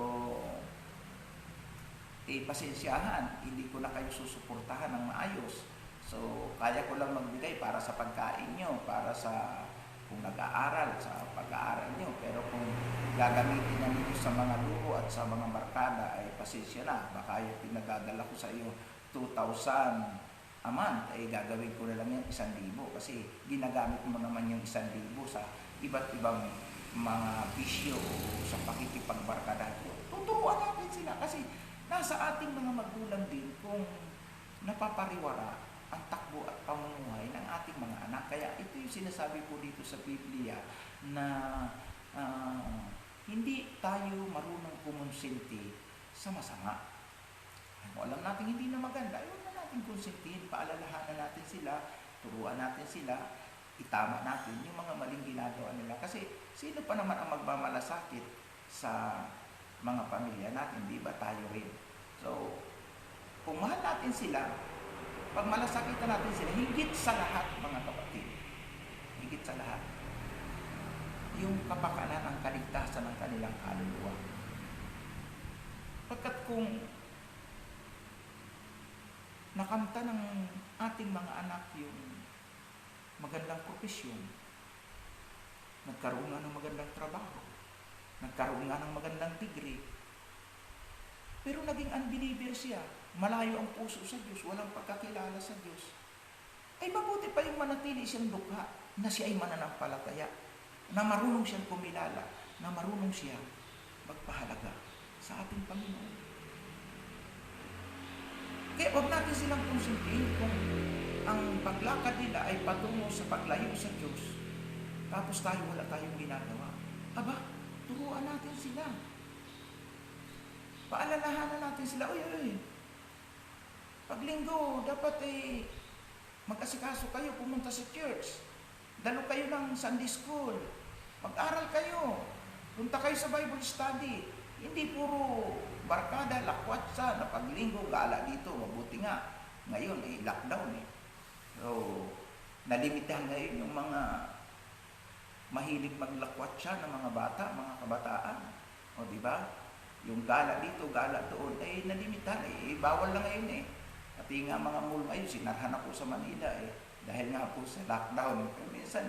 pasensyahan, hindi ko na kayo susuportahan ng maayos. So, kaya ko lang magbigay para sa pagkain nyo, para sa kung nag-aaral, sa pag-aaral nyo. Pero kung gagamitin na ninyo sa mga luho at sa mga barkada, ay pasensya na. Baka yung pinagdadala ko sa iyo 2,000 a month, gagawin ko na lang yan 1,000. Kasi ginagamit mo naman yung 1,000 sa iba't ibang mga bisyo o sa pakikipagbarkada. Tuturuan natin sila kasi nasa ating mga magulang din kung napapariwara ang takbo at pamumuhay ng ating mga anak. Kaya ito yung sinasabi po dito sa Biblia na hindi tayo marunong kumonsinti sa masama. Kung alam natin hindi na maganda, huwag na natin konsintihin, paalalahanan natin sila, turuan natin sila, itama natin yung mga maling ginagawa nila. Kasi sino pa naman ang magmamalasakit sa mga pamilya natin, di ba tayo rin? So, kung mahal natin sila, pag malasakitan natin sila, higit sa lahat mga kapatid, higit sa lahat, yung kapakanan ang kaligtasan ng kanilang kaluluwa. Pagkat kung nakamta ng ating mga anak yung magandang profesyon, nagkaroon nga ng magandang trabaho, nagkaroon nga ng magandang degree, pero naging unbeliever siya, malayo ang puso sa Diyos, walang pagkakilala sa Diyos, ay mabuti pa yung manatili siyang dukha na siya ay mananampalataya, na marunong siyang kumilala, na marunong siya magpahalaga sa ating Panginoon. Kaya huwag natin silang konsintihin kung ang paglakad nila ay patungo sa paglayo sa Diyos, tapos wala tayong ginagawa. Aba, turuan natin sila. Paalalahanan natin sila, uy, pag linggo, dapat mag-asikaso kayo, pumunta sa church. Dalo kayo ng Sunday school. Mag-aral kayo. Punta kayo sa Bible study. Hindi puro barkada, lakwatsa, na pag linggo, gala dito. Mabuti nga. Ngayon, lockdown . So, nalimitahan ngayon yung mga mahilig maglakwatsa ng mga bata, mga kabataan. O, di ba? Yung gala dito, gala doon, nalimitahan. Bawal na ngayon . Pati nga mga mall ngayon, sinarhan ako sa Manila dahil nga po sa lockdown. Pero minsan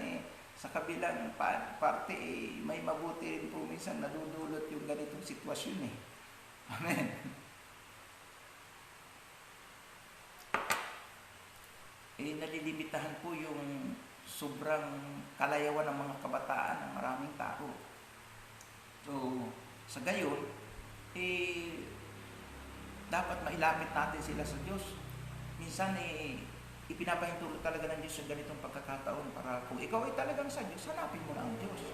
sa kabilang parte may mabuti rin po minsan nadudulot yung ganitong sitwasyon . Amen. Nalilimitahan po yung sobrang kalayawan ng mga kabataan ng maraming tao. So, sa gayon, dapat mailapit natin sila sa Diyos. Minsan ipinapahintulot talaga ng Diyos yung ganitong pagkakataon para kung ikaw ay talagang sa Diyos, hanapin mo na ang Diyos.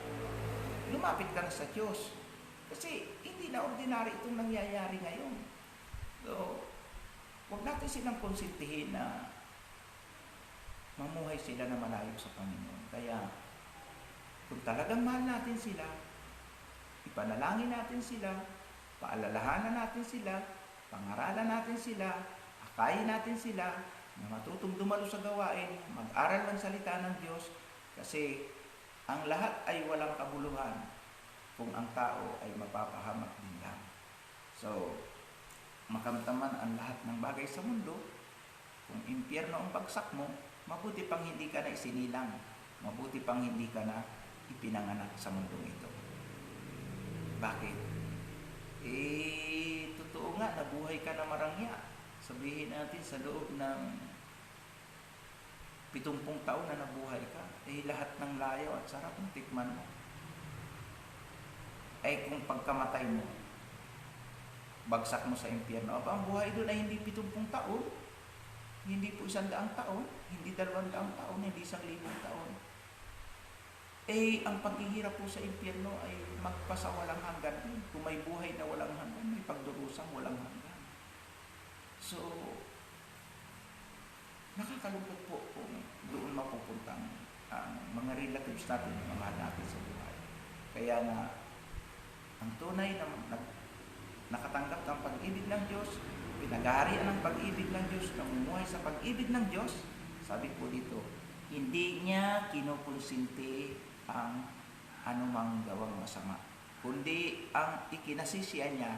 Lumapit ka na sa Diyos. Kasi hindi na ordinary itong nangyayari ngayon. So, huwag natin silang konsintihin na mamuhay sila na malayo sa Panginoon. Kaya, kung talagang mahal natin sila, ipanalangin natin sila, paalalahanan natin sila, pangaralan natin sila, akayin natin sila, na matutong dumalo sa gawain, mag-aral ng salita ng Diyos, kasi ang lahat ay walang kabuluhan kung ang tao ay mapapahamak din lang. So, makamtaman ang lahat ng bagay sa mundo, kung impyerno ang bagsak mo, mabuti pang hindi ka na isinilang, mabuti pang hindi ka na ipinanganak sa mundong ito. Bakit? Totoo nga, nabuhay ka na marangya. Sabihin natin sa loob ng 70 taon na nabuhay ka, lahat ng layaw at sarap ng tikman mo. Kung pagkamatay mo, bagsak mo sa impyerno, ang buhay doon ay hindi 70 taon, hindi po 100 taon, hindi 200 taon, hindi 1,000 taon. Ang paghihirap po sa impyerno ay magpasa walang hanggan. Kung may buhay na walang hanggan, may pagdurusang walang hanggan. So, nakakalungkot po kung doon mapupuntang ang mga relatives natin, mga mahal natin sa buhay. Kaya nga, ang tunay na nakatanggap ng pag-ibig ng Diyos, pinag-aarian ng pag-ibig ng Diyos, namumuhay sa pag-ibig ng Diyos, sabi po dito, hindi niya kinukonsinti ang anumang gawang masama, kundi ang ikinasisiya niya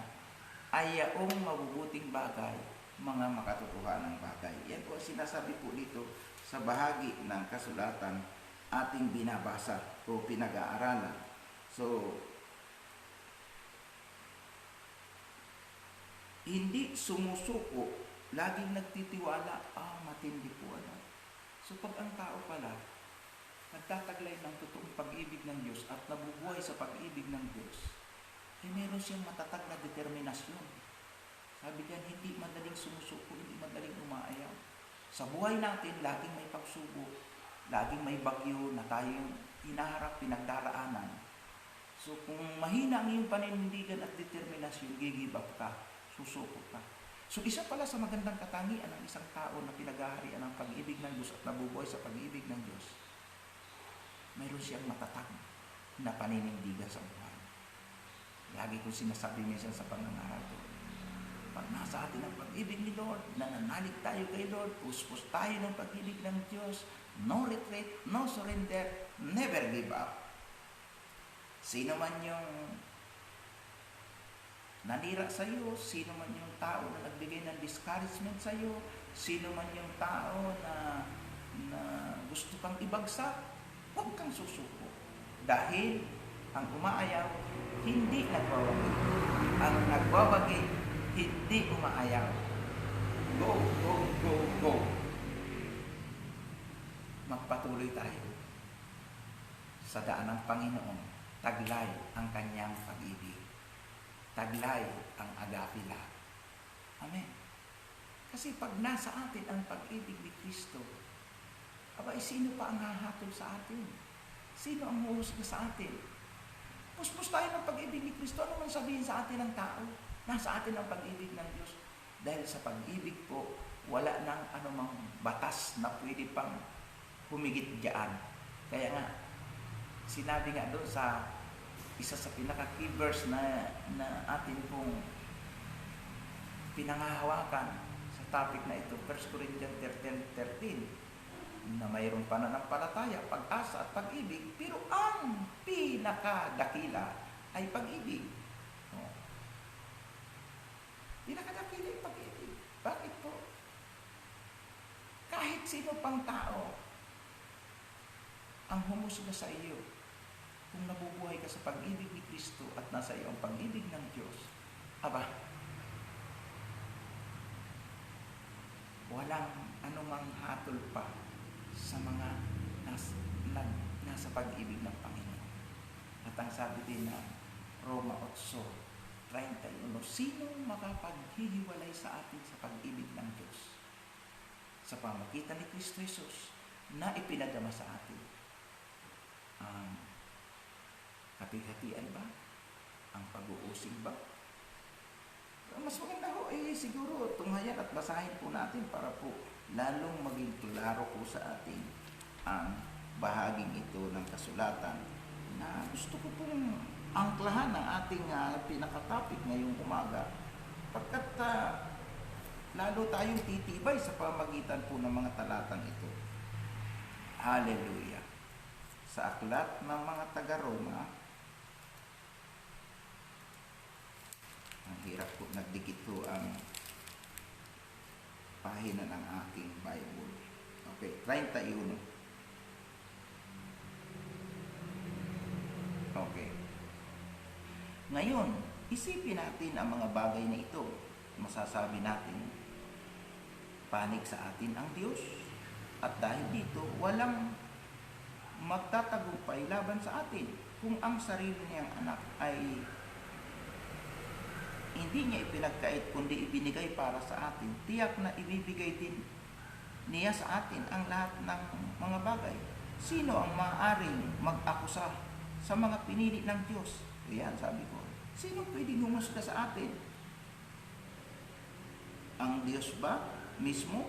ay yaong mabubuting bagay, mga makatotohanang bagay. Yan po sinasabi po dito sa bahagi ng kasulatan ating binabasa o pinag-aaralan. So, hindi sumusuko, laging nagtitiwala, matindi po ano. So, pag ang tao pala nagtataglay ng totoong pag-ibig ng Diyos at nabubuhay sa pag-ibig ng Diyos, meron siyang matatag na determinasyon. Sabi diyan, hindi madaling sumusuko, hindi madaling umaayaw. Sa buhay natin, laging may pagsubok, laging may bagyo na tayong hinaharap, pinagdaraanan. So kung mahina ang iyong paninindigan at determinasyon, give up ka, susuko ka. So isa pala sa magandang katangian ng isang tao na pinag-aharian ng pag-ibig ng Diyos at nabubuhay sa pag-ibig ng Diyos, mayroon siyang matatag na paninindigan sa buhay. Lagi kong sinasabi minsan sa pangangaral ko, pag nasa atin ang pag-ibig ni Lord, nananalig tayo kay Lord, puspos tayo ng pag-ibig ng Diyos, no retreat, no surrender, never give up. Sino man yung nanira sa iyo, sino man yung tao na nagbigay ng discouragement sa iyo, sino man yung tao na gusto kang ibagsak, huwag kang susuko. Dahil ang umaayaw, hindi nagwawagi. Ang nagwawagi, hindi umaayaw. Go, go, go, go. Magpatuloy tayo sa daan ng Panginoon. Taglay ang kanyang pag-ibig. Taglay ang agapila. Amen. Kasi pag nasa atin ang pag-ibig ni Kristo, sino pa ang hahatol sa atin? Sino ang huhusga sa atin? Puspos tayo ng pag-ibig ni Kristo. Ano man sabihin sa atin ng tao? Nasa atin ang pag-ibig ng Diyos. Dahil sa pag-ibig po, wala nang anumang batas na pwede pang humigit diyan. Kaya nga, sinabi nga doon sa isa sa pinaka-key verse na atin pong pinangahawakan sa topic na ito, 1 Corinthians 13:13, na mayroong pananampalataya, pag-asa at pag-ibig, pero ang pinakadakila ay pag-ibig. Pinakadakila ay pag-ibig. Bakit po? Kahit sino pang tao ang humusga sa iyo, kung nabubuhay ka sa pag-ibig ni Kristo at nasa iyo ang pag-ibig ng Diyos, walang anumang hatol pa sa mga nasa pag-ibig ng Panginoon. At ang sabi din na Roma 8:31, sinong makapaghihiwalay sa atin sa pag-ibig ng Diyos? Sa pamagitan ni Kristo Jesus na ipinadama sa atin. Ang kapig-hatian ba? Ang pag-uusig ba? Mas maganda ho, siguro tunghayan at basahin po natin para po lalong maging klaro po sa atin ang bahaging ito ng kasulatan na gusto ko pong angklahan ng ating pinaka-topic ngayong umaga. Pagkat lalo tayong titibay sa pamagitan po ng mga talatang ito. Hallelujah. Sa aklat ng mga taga-Roma, ang hirap po, nagdikit po ang pahina ng aking Bible. Okay, 31. Okay. Ngayon, isipin natin ang mga bagay na ito. Masasabi natin, panig sa atin ang Diyos. At dahil dito, walang magtatagumpay laban sa atin. Kung ang sarili niyang anak ay hindi niya ipinagkait kundi ibinigay para sa atin, tiyak na ibibigay din niya sa atin ang lahat ng mga bagay. Sino ang maaaring mag-akusa sa mga pinili ng Diyos? Yan, sabi ko. Sino pwedeng humusga sa atin? Ang Diyos ba mismo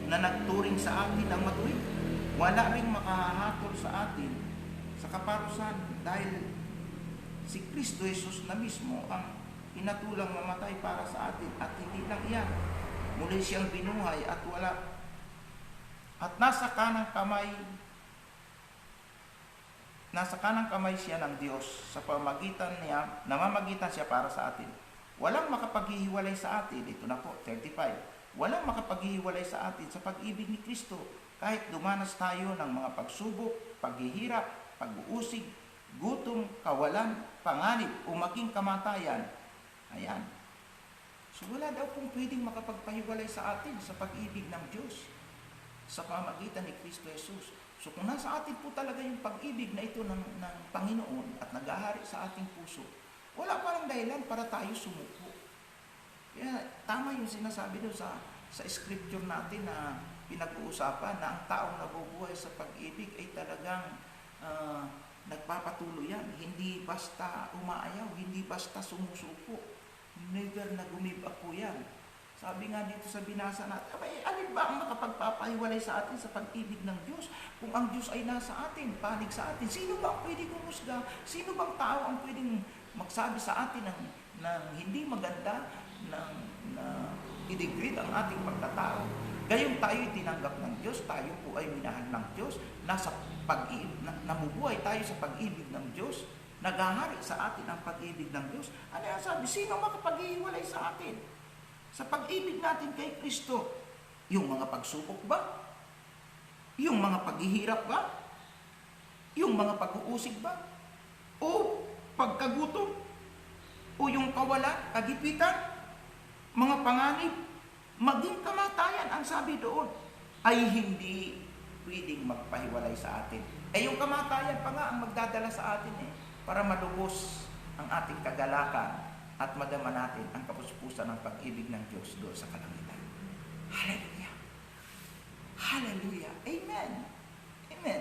na nagturing sa atin ng matuwid? Wala ring makahahatol sa atin sa kaparusahan dahil si Kristo Jesus na mismo ang pinatulang mamatay para sa atin, at hindi lang iyan. Muli siyang binuhay at nasa kanang kamay siya ng Diyos. Sa pamamagitan niya, namamagitan siya para sa atin. Walang makapaghihiwalay sa atin. Ito na po, 35. Walang makapaghihiwalay sa atin sa pag-ibig ni Kristo. Kahit dumanas tayo ng mga pagsubok, paghihirap, pag-uusig, gutom, kawalan, panganib, o maging kamatayan. Ayan. So wala daw pong pwedeng makapagpahiwalay sa atin sa pag-ibig ng Diyos sa pamagitan ni Kristo Jesus. So kung nasa atin po talaga yung pag-ibig na ito ng Panginoon at nag-ahari sa ating puso, wala parang dahilan para tayo sumuko. Kaya tama yung sinasabi doon sa scripture natin na pinag-uusapan na ang taong nabubuhay sa pag-ibig ay talagang nagpapatuloy yan. Hindi basta umaayaw, hindi basta sumusuko. Never na gumibak po yan. Sabi nga dito sa binasa natin, alin ba ang makapagpapahiwalay sa atin sa pag-ibig ng Diyos? Kung ang Diyos ay nasa atin, panig sa atin, sino ba ang pwedeng humusga? Sino bang tao ang pwedeng magsabi sa atin ng hindi maganda, na i-degrade ang ating pagkatao? Gayong tayo'y tinanggap ng Diyos, tayo po ay minahal ng Diyos, namubuhay tayo sa pag-ibig ng Diyos, naghahari sa atin ang pag-ibig ng Diyos. Ano yan sabi? Sino makapag-iwalay sa atin? Sa pag-ibig natin kay Kristo, yung mga pagsubok ba? Yung mga paghihirap ba? Yung mga pag-uusig ba? O pagkagutom? O yung kawalan, kagipitan? Mga panganib? Maging kamatayan, ang sabi doon, ay hindi pwedeng magpahiwalay sa atin. Yung kamatayan pa nga ang magdadala sa atin para malubos ang ating kagalakan at madama natin ang kapuspusan ng pag-ibig ng Diyos doon sa kalangitan. Hallelujah! Hallelujah! Amen! Amen!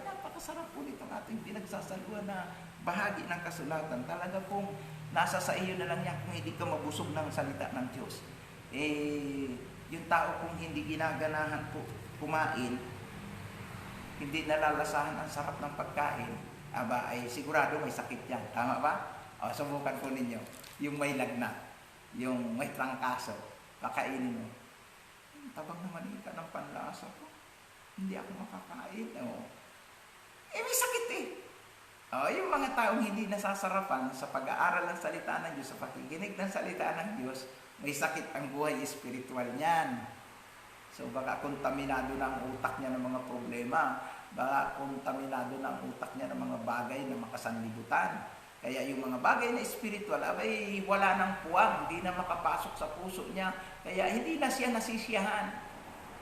Napakasarap ulit ang ating pinagsasaluhan na bahagi ng kasulatan. Talaga kung nasa sa iyo na lang yan kung hindi ka mabusog ng salita ng Diyos. Yung tao kung hindi ginaganahan po kumain, hindi nalalasahan ang sarap ng pagkain, ay sigurado may sakit yan. Tama ba? Subukan po ninyo. Yung may lagnat, yung may trangkaso, kakainin mo. Tabang naman ika ng panlasa ko. Hindi ako makakain. May sakit yung mga taong hindi nasasarapan sa pag-aaral ng salita ng Diyos, sa pakikinig ng salita ng Diyos, may sakit ang buhay espiritual niyan. So baka kontaminado ng utak niya ng mga problema, baka kontaminado ng utak niya ng mga bagay na makasanlibutan. Kaya yung mga bagay na espiritual, wala ng puwang, hindi na makapasok sa puso niya. Kaya hindi na siya nasisiyahan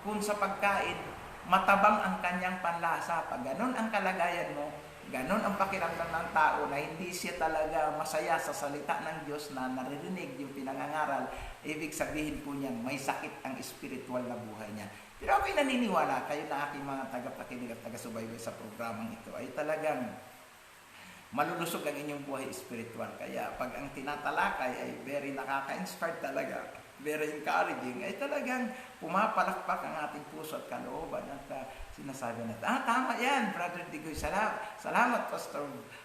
kung sa pagkain, matabang ang kanyang panlasa. Pag ganun ang kalagayan mo, ganun ang pakiramdam ng tao na hindi siya talaga masaya sa salita ng Diyos na naririnig yung pinangangaral, ibig sabihin po niyan, may sakit ang spiritual na buhay niya. Pero ako'y naniniwala, kayo na aking mga tagapakinig at taga-subaybay sa programang ito, ay talagang malulusog ang inyong buhay spiritual. Kaya pag ang tinatalakay ay very nakaka-inspired talaga. very encouraging, ay talagang pumapalakpak ang ating puso at kalooban at sinasabi natin, tama yan, Brother Digoy, salamat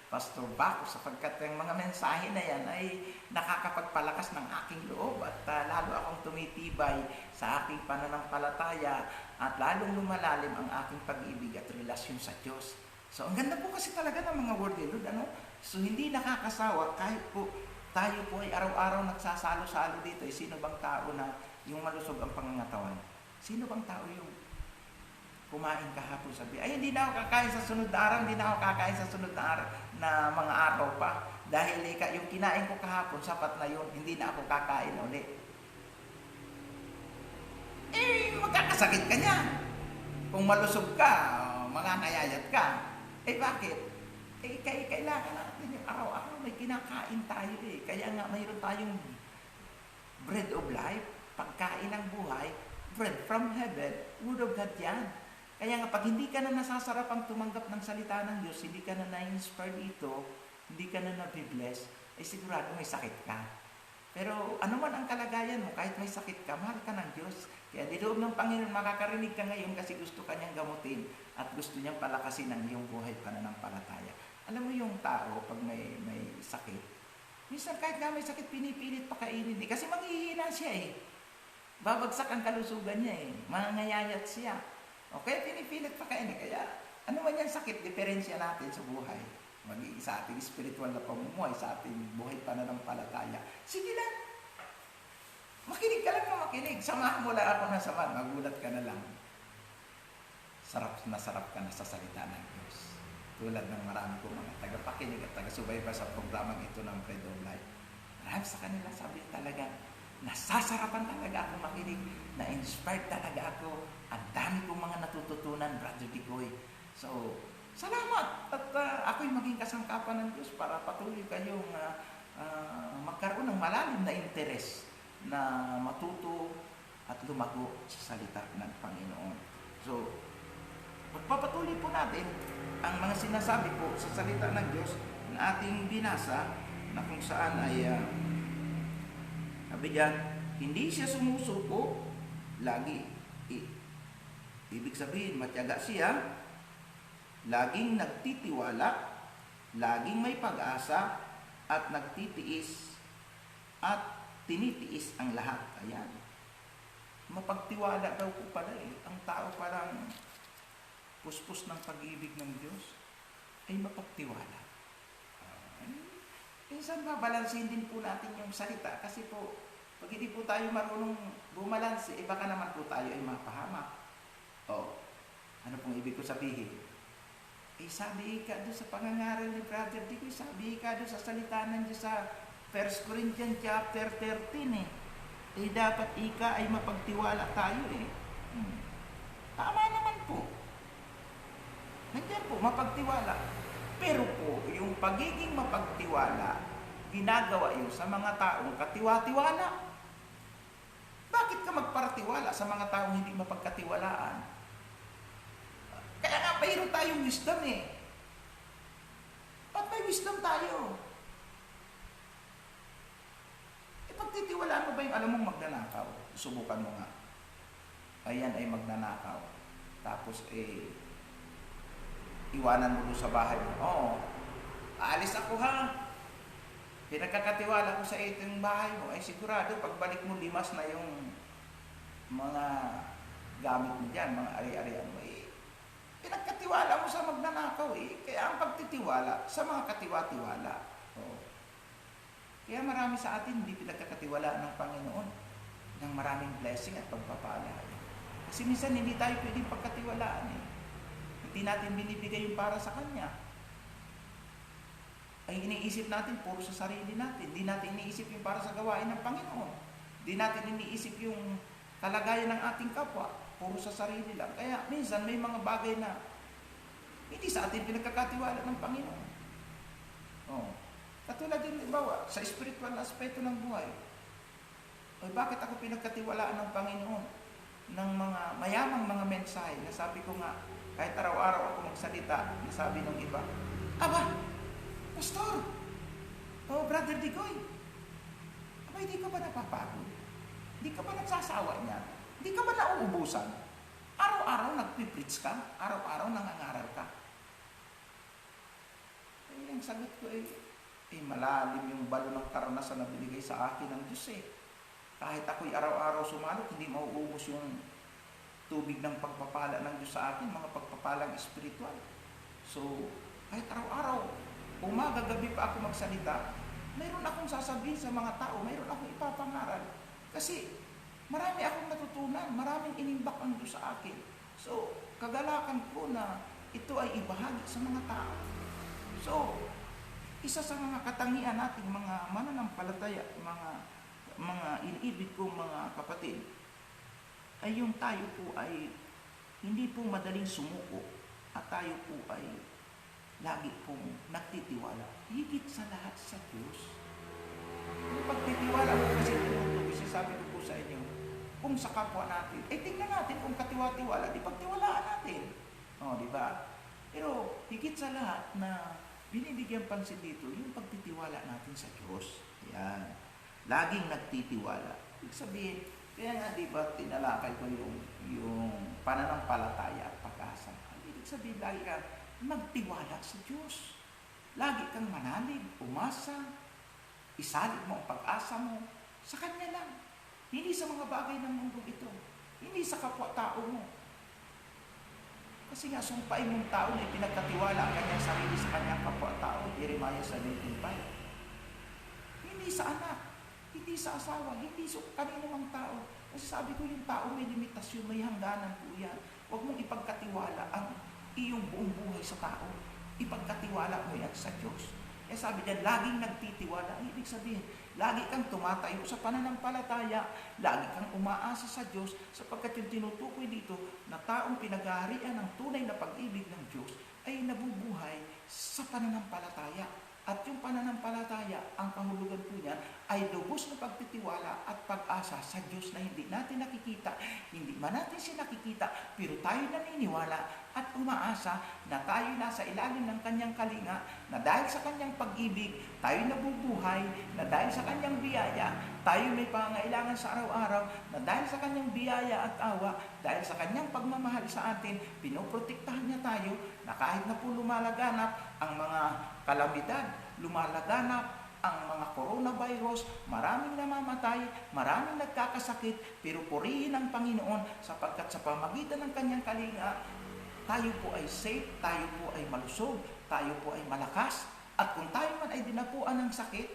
Pastor Baco, sapagkat ang mga mensahe na yan ay nakakapagpalakas ng aking loob at lalo akong tumitibay sa aking pananampalataya at lalong lumalalim ang aking pag-ibig at relasyon sa Diyos. So, ang ganda po kasi talaga ng mga word ni Lord, ano? So, hindi nakakasawa kahit po tayo po ay araw-araw nagsasalo-salo dito. Sino bang tao na yung malusog ang pangangatawan? Sino bang tao yung kumain kahapon sabi, ay hindi na ako kakain sa sunod na araw, hindi na ako kakain sa sunod na araw na mga araw pa. Dahil yung kinain ko kahapon, sapat na yun, hindi na ako kakain ulit. Magkakasakit ka niya. Kung malusog ka, mangangayayat ka. Bakit? Kailangan natin yung araw-araw may kinakain tayo Kaya nga mayroon tayong bread of life, pagkain ng buhay, bread from heaven, word of God yan. Kaya nga pag hindi ka na nasasarapang tumanggap ng salita ng Diyos, hindi ka na na-inspire dito, hindi ka na nabibless, ay sigurado may sakit ka. Pero ano man ang kalagayan mo, kahit may sakit ka, mahal ka ng Diyos. Kaya di loob ng Panginoon, makakarinig ka ngayon kasi gusto ka niyang gamutin at gusto niyang palakasin ang iyong buhay pananampalataya. Alam mo yung tao, pag may sakit, minsan kahit nga may sakit, pinipilit pakainin kasi manghihina siya Babagsak ang kalusugan niya mangangayayat siya. Okay, pinipilit pakainin. Kaya ano man yan sakit, diferensya natin sa buhay. Maging sa ating spiritual na pamumuhay, sa ating buhay pananampalataya. Sige lang. Makinig ka lang na makinig. Samahan mo lang ako na samahan. Magulat ka na lang. Sarap ka na sa salita ng Diyos. Tulad ng marami kong mga tagapakinig at taga-subaybay sa programang ito ng Bread of Life. Marami sa kanila sabi talaga, nasasarapan talaga ako makinig, na-inspired talaga ako, ang dami kong mga natututunan, Brother Digoy. So, salamat at ako'y maging kasangkapan ng Diyos para patuloy kayong magkaroon ng malalim na interes na matuto at lumago sa salita ng Panginoon. So, pagpapatuloy po natin ang mga sinasabi po sa salita ng Diyos na ating binasa na kung saan ay sabi diyan, hindi siya sumusuko lagi. Ibig sabihin, matyaga siya, laging nagtitiwala, laging may pag-asa, at nagtitiis, at tinitiis ang lahat. Ayan. Mapagtiwala daw po pala Ang tao parang puspos ng pag-ibig ng Diyos ay mapagtiwala. Minsan babalansin din po natin yung salita kasi po, pag hindi po tayo marunong bumalansi, baka naman po tayo ay mapahamak. Ano pong ibig ko sabihin? Sabi ka doon sa pangangaral ni Brother Digoy, sabi ka doon sa salita ng Diyos sa 1 Corinthians chapter 13 dapat ika ay mapagtiwala tayo Tama naman po. Nandiyan po, mapagtiwala. Pero po, yung pagiging mapagtiwala, ginagawa yun sa mga taong katiwa-tiwala. Bakit ka magparatiwala sa mga taong hindi mapagkatiwalaan? Kaya nga, mayroon tayong wisdom Ba't may wisdom tayo? Pagtitiwalaan mo ba yung alam mong magnanakaw? Subukan mo nga. Ayan ay magnanakaw. Tapos iwanan mo doon sa bahay mo. Aalis ako ha. Pinagkakatiwala ko sa itong bahay mo. Sigurado, pagbalik mo, limas na yung mga gamit mo dyan, mga ari-arian mo. Pinagkatiwala mo sa magnanakaw Kaya ang pagtitiwala sa mga katiwa-tiwala. Kaya marami sa atin hindi pinagkakatiwalaan ng Panginoon ng maraming blessing at pagpapala. Kasi minsan hindi tayo pwedeng pagkatiwalaan Hindi natin binibigay yung para sa Kanya. Ay iniisip natin puro sa sarili natin. Hindi natin iniisip yung para sa gawain ng Panginoon. Hindi natin iniisip yung kalagayan ng ating kapwa. Puro sa sarili lang. Kaya minsan may mga bagay na hindi sa atin pinagkakatiwala ng Panginoon. Katulad din, halimbawa, sa spiritual na aspeto ng buhay. Bakit ako pinagkatiwalaan ng Panginoon ng mga mayamang mga mensahe na sabi ko nga, kahit araw-araw ako magsalita, nasabi ng iba, Aba, Pastor, Brother Digoy, hindi ka ba napapagod? Hindi ka ba nagsasawa niya? Hindi ka ba nauubusan? Araw-araw nagpipreach ka? Araw-araw nangangaral ka? Eh, ang sagot ko malalim yung balo ng karanasan na binigay sa akin ng Diyos eh. Kahit ako'y araw-araw sumalot, hindi mauubos yung tubig ng pagpapala ng Diyos sa akin, mga pagpapalang espiritual. So, kahit araw-araw, umaga, gabi pa ako magsalita, mayroon akong sasabihin sa mga tao, mayroon akong ipapangaral. Kasi, marami akong natutunan, maraming inimbak ang Diyos sa akin. So, kagalakan ko na ito ay ibahagi sa mga tao. So, isa sa mga katangian nating mga mananampalataya, mga iniibig kong mga kapatid, ay yung tayo po ay hindi po madaling sumuko at tayo po ay lagi pong nagtitiwala. Higit sa lahat sa Diyos. Yung pagtitiwala mo kasi tinutukoy, sabi ko po sa inyo, kung sa kapwa natin, tingnan natin kung katiwa-tiwala, di pagtiwalaan natin. Di ba? Pero higit sa lahat na binibigyan pansin dito, yung pagtitiwala natin sa Diyos. Yan. Laging nagtitiwala. Ibig sabihin, kaya nga diba tinalakay ko yung pananampalataya at pag-asa. Ibig sabihin, lagi ka magtiwala sa Diyos. Lagi kang manalig, umasa, isalit mo ang pag-asa mo sa Kanya lang. Hindi sa mga bagay ng mundo ito. Hindi sa kapwa-tao mo. Kasi nga, sumpain mong tao na ipinagkatiwala ang kanyang sarili sa kanyang kapwa-tao. Jeremiah 17:5. Hindi sa anak, hindi sa asawa, hindi sa kanino mang tao. Kasi sabi ko, yung tao may limitasyon, may hangganan po yan. Huwag mong ipagkatiwala ang iyong buong buhay sa tao. Ipagkatiwala mo yan sa Diyos. Sabi niya, laging nagtitiwala. Ibig sabihin, lagi kang tumatayo sa pananampalataya, lagi kang umaasa sa Diyos, sapagkat yung tinutukoy dito na taong pinag-aarian ng tunay na pag-ibig ng Diyos ay nabubuhay sa pananampalataya. At yung pananampalataya, ang kahulugan po niya ay lubos na pagtitiwala at pag-asa sa Diyos na hindi natin nakikita. Hindi man natin siya nakikita, pero tayo naniniwala at umaasa na tayo nasa ilalim ng kanyang kalinga, na dahil sa kanyang pag-ibig, tayo nabubuhay, na dahil sa kanyang biyaya, tayo may pangailangan sa araw-araw, na dahil sa kanyang biyaya at awa, dahil sa kanyang pagmamahal sa atin, pinoprotektahan niya tayo, na kahit na po lumalaganap ang mga kalamidad, lumalaganap ang mga coronavirus, maraming namamatay, maraming nagkakasakit, pero purihin ang Panginoon sapagkat sa pamagitan ng kanyang kalinga, tayo po ay safe, tayo po ay malusog, tayo po ay malakas. At kung tayo man ay dinapuan ng sakit,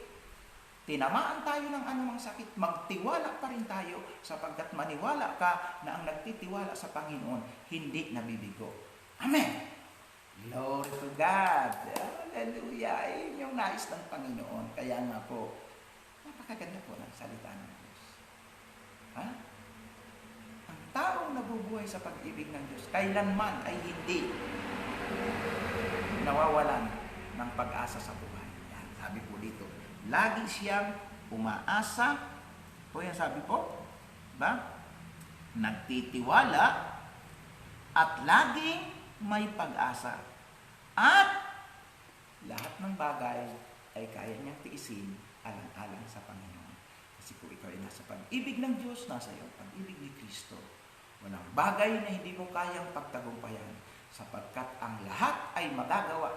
tinamaan tayo ng anumang sakit, magtiwala pa rin tayo sapagkat maniwala ka na ang nagtitiwala sa Panginoon hindi nabibigo. Amen! Glory to God! Hallelujah! Ayun yung nais ng Panginoon. Kaya nga po, napakaganda po ng salita ng Diyos. Ha? Ang taong nabubuhay sa pag-ibig ng Diyos, kailanman ay hindi nawawalan ng pag-asa sa buhay. Yan, sabi po dito, lagi siyang umaasa, po yan sabi po, ba? Nagtitiwala at laging may pag-asa. At lahat ng bagay ay kaya niyang tiisin alang-alang sa Panginoon. Kasi kung ikaw ay nasa pag-ibig ng Diyos, nasa iyong pag-ibig ni Kristo, walang bagay na hindi mo kayang pagtagumpayan sapagkat ang lahat ay magagawa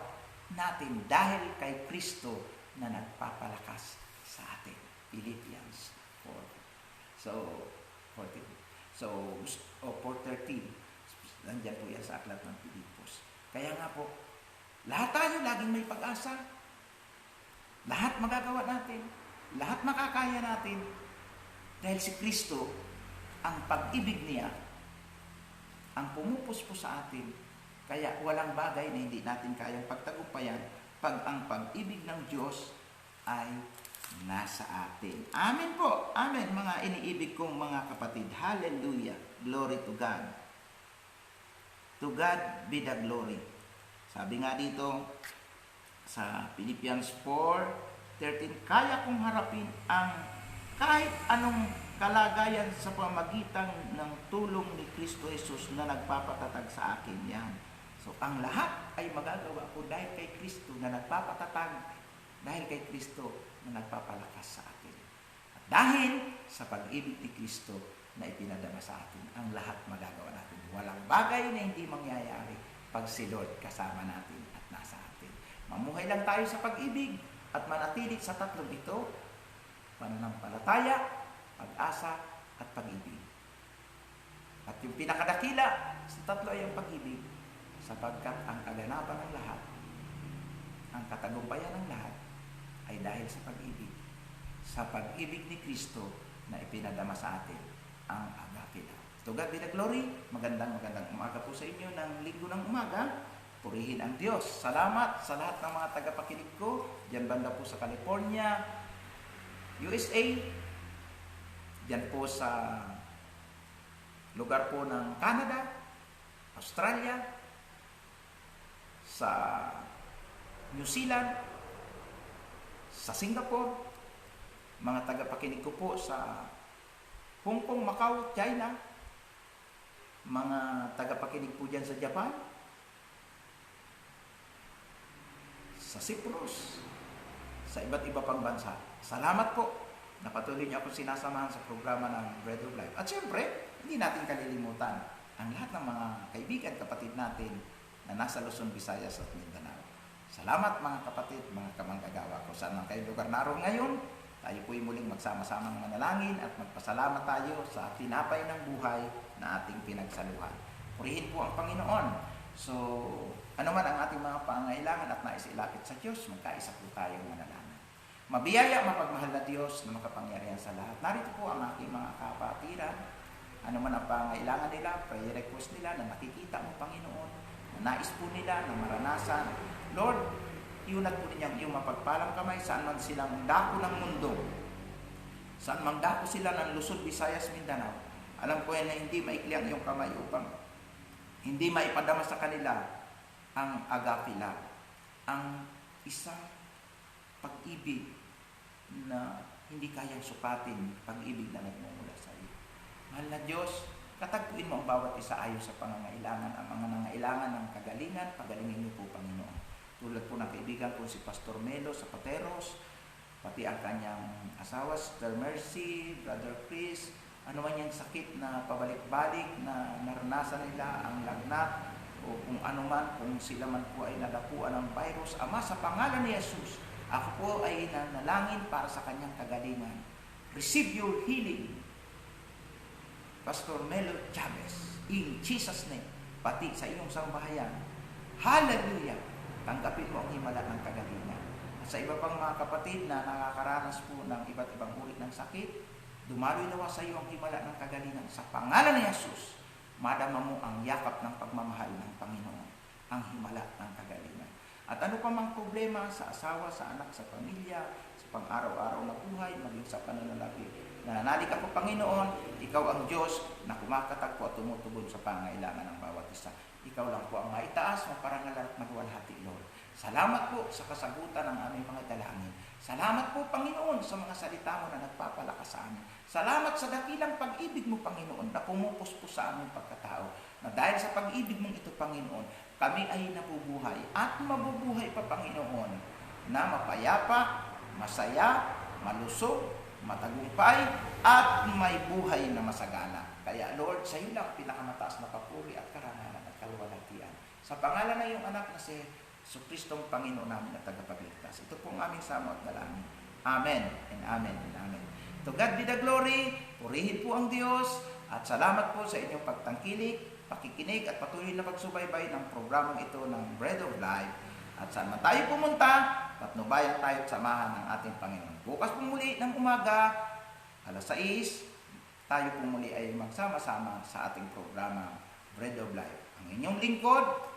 natin dahil kay Kristo na nagpapalakas sa atin. Philippians 4. So, 14. So, 4:13. Nandiyan po yan sa aklat ng Pilipos. Kaya nga po, lahat tayo laging may pag-asa. Lahat magagawa natin. Lahat makakaya natin. Dahil si Kristo, ang pag-ibig niya, ang pumupuspos sa atin. Kaya walang bagay na hindi natin kayang pagtagumpayan pag ang pag-ibig ng Diyos ay nasa atin. Amen po. Amen, mga iniibig kong mga kapatid. Hallelujah. Glory to God. To God be the glory. Sabi nga dito sa Philippians 4:13, kaya kong harapin ang kahit anong kalagayan sa pamagitan ng tulong ni Kristo Jesus na nagpapatatag sa akin. Yan. So, ang lahat ay magagawa ko dahil kay Kristo na nagpapatatag, dahil kay Kristo na nagpapalakas sa atin. At Dahil sa pag-ibig ni Kristo na ipinadama sa atin, ang lahat magagawa natin. Walang bagay na hindi mangyayari pag si Lord kasama natin at nasa atin. Mamuhay lang tayo sa pag-ibig at manatili sa tatlong ito: pananampalataya, pag-asa, at pag-ibig. At yung pinakadakila sa tatlo ay ang pag-ibig, sapagkat ang kaganapan ng lahat, ang katagumpayan ng lahat, ay dahil sa pag-ibig. Sa pag-ibig ni Kristo na ipinadama sa atin, ang agape love. To God be the glory. Magandang umaga po sa inyo ng linggo ng umaga. Purihin ang Diyos. Salamat sa lahat ng mga tagapakinig ko diyan banda po sa California, USA, diyan po sa lugar po ng Canada, Australia, sa New Zealand, sa Singapore, mga tagapakinig ko po sa Hong Kong, Macau, China, mga tagapakinig po dyan sa Japan, sa Cyprus, sa iba't iba pang bansa. Salamat po na patuloy niyo akong sinasamahan sa programa ng Bread of Life. At syempre, hindi natin kalilimutan ang lahat ng mga kaibigan, kapatid natin na nasa Luzon, Visayas at Mindanao. Salamat mga kapatid, mga kamanggagawa ko. Saan man kayo lugar naroon ngayon, tayo po'y muling magsama-samang manalangin at magpasalamat tayo sa tinapay ng buhay na ating pinagsaluhan. Purihin po ang Panginoon. So, ano man ang ating mga pangangailangan at nais ilapit sa Diyos, magkaisa po tayong manalangin. Mabiyaya, mapagmahal na Diyos na makapangyarihan sa lahat. Narito po ang aking mga kapatiran. Ano man ang pangangailangan nila, prayer request nila na nakikita mo, Panginoon, na nais po nila na maranasan. Lord, iunat po ninyang iyong mapagpalang kamay saan man silang dako ng mundo, saan man dako sila ng Luzon, Visayas, Mindanao. Alam ko yan na hindi maikli ang iyong kamay upang hindi maipadama sa kanila ang agape love, ang isang pag-ibig na hindi kayang sukatin, pag-ibig na nagmumula sa iyo. Mahal na Diyos, katagpuin mo ang bawat isa ayon sa pangangailangan, ang mga nangailangan ng kagalingan, pagalingin niyo po, Panginoon. Tulad po ng kaibigan po si Pastor Melo sa Pateros, pati ang kanyang asawa, Sister Mercy, Brother Chris, ano man yung sakit na pabalik-balik na naranasan nila, ang lagnat, o kung ano man, kung sila man po ay nadapuan ng virus. Ama, sa pangalan ni Jesus, ako po ay nanalangin para sa kanyang kagalingan. Receive your healing, Pastor Melo Chavez, in Jesus' name, pati sa iyong sambahayan. Hallelujah! Tanggapin mo ang himala ng kagalingan. At sa iba pang mga kapatid na nakakaranas po ng iba't ibang uri ng sakit, dumaloy nawa sa iyo ang himala ng kagalingan. Sa pangalan ni Jesus, madama mo ang yakap ng pagmamahal ng Panginoon, ang himala ng kagalingan. At ano pa mang problema sa asawa, sa anak, sa pamilya, sa pang-araw-araw na buhay, maging sa pananalapi, nananalig ako, Panginoon, ikaw ang Diyos na kumakatakbo at tumutubod sa pangailangan ng bawat isa. Ikaw lang po ang maitaas, maparangalan at magwalhati, Lord. Salamat po sa kasagutan ng aming mga dalangin. Salamat po, Panginoon, sa mga salita mo na nagpapalakas sa amin. Salamat sa dakilang pag-ibig mo, Panginoon, na pumupuspos sa aming pagkatao. Na dahil sa pag-ibig mong ito, Panginoon, kami ay nabubuhay at mabubuhay pa, Panginoon, na mapayapa, masaya, malusog, matagumpay, at may buhay na masagana. Kaya, Lord, sa iyo lang pinakamataas na papuri at karangalan at kaluwalhatian. Sa pangalan ng iyong anak na si Kristong Panginoon namin at tagapagligtas. Ito pong aming samo at dalangin. Amen and amen and amen. To God be the glory. Purihin po ang Diyos. At salamat po sa inyong pagtangkilik, pakikinig at patuloy na pagsubaybay ng programang ito ng Bread of Life. At saan man tayo pumunta, patnubayan tayo at samahan ng ating Panginoon. Bukas po muli ng umaga, alas 6, tayo po muli ay magsama-sama sa ating programa Bread of Life. Ang inyong lingkod,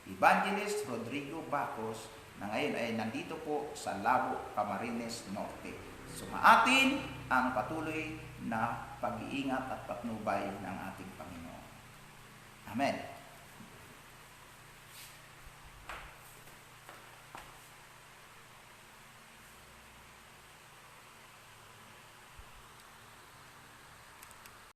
Evangelist Rodrigo Bacos, na ngayon ay nandito po sa Labo, Camarines Norte. Sumaatin ang patuloy na pag-iingat at patnubay ng ating Panginoon. Amen.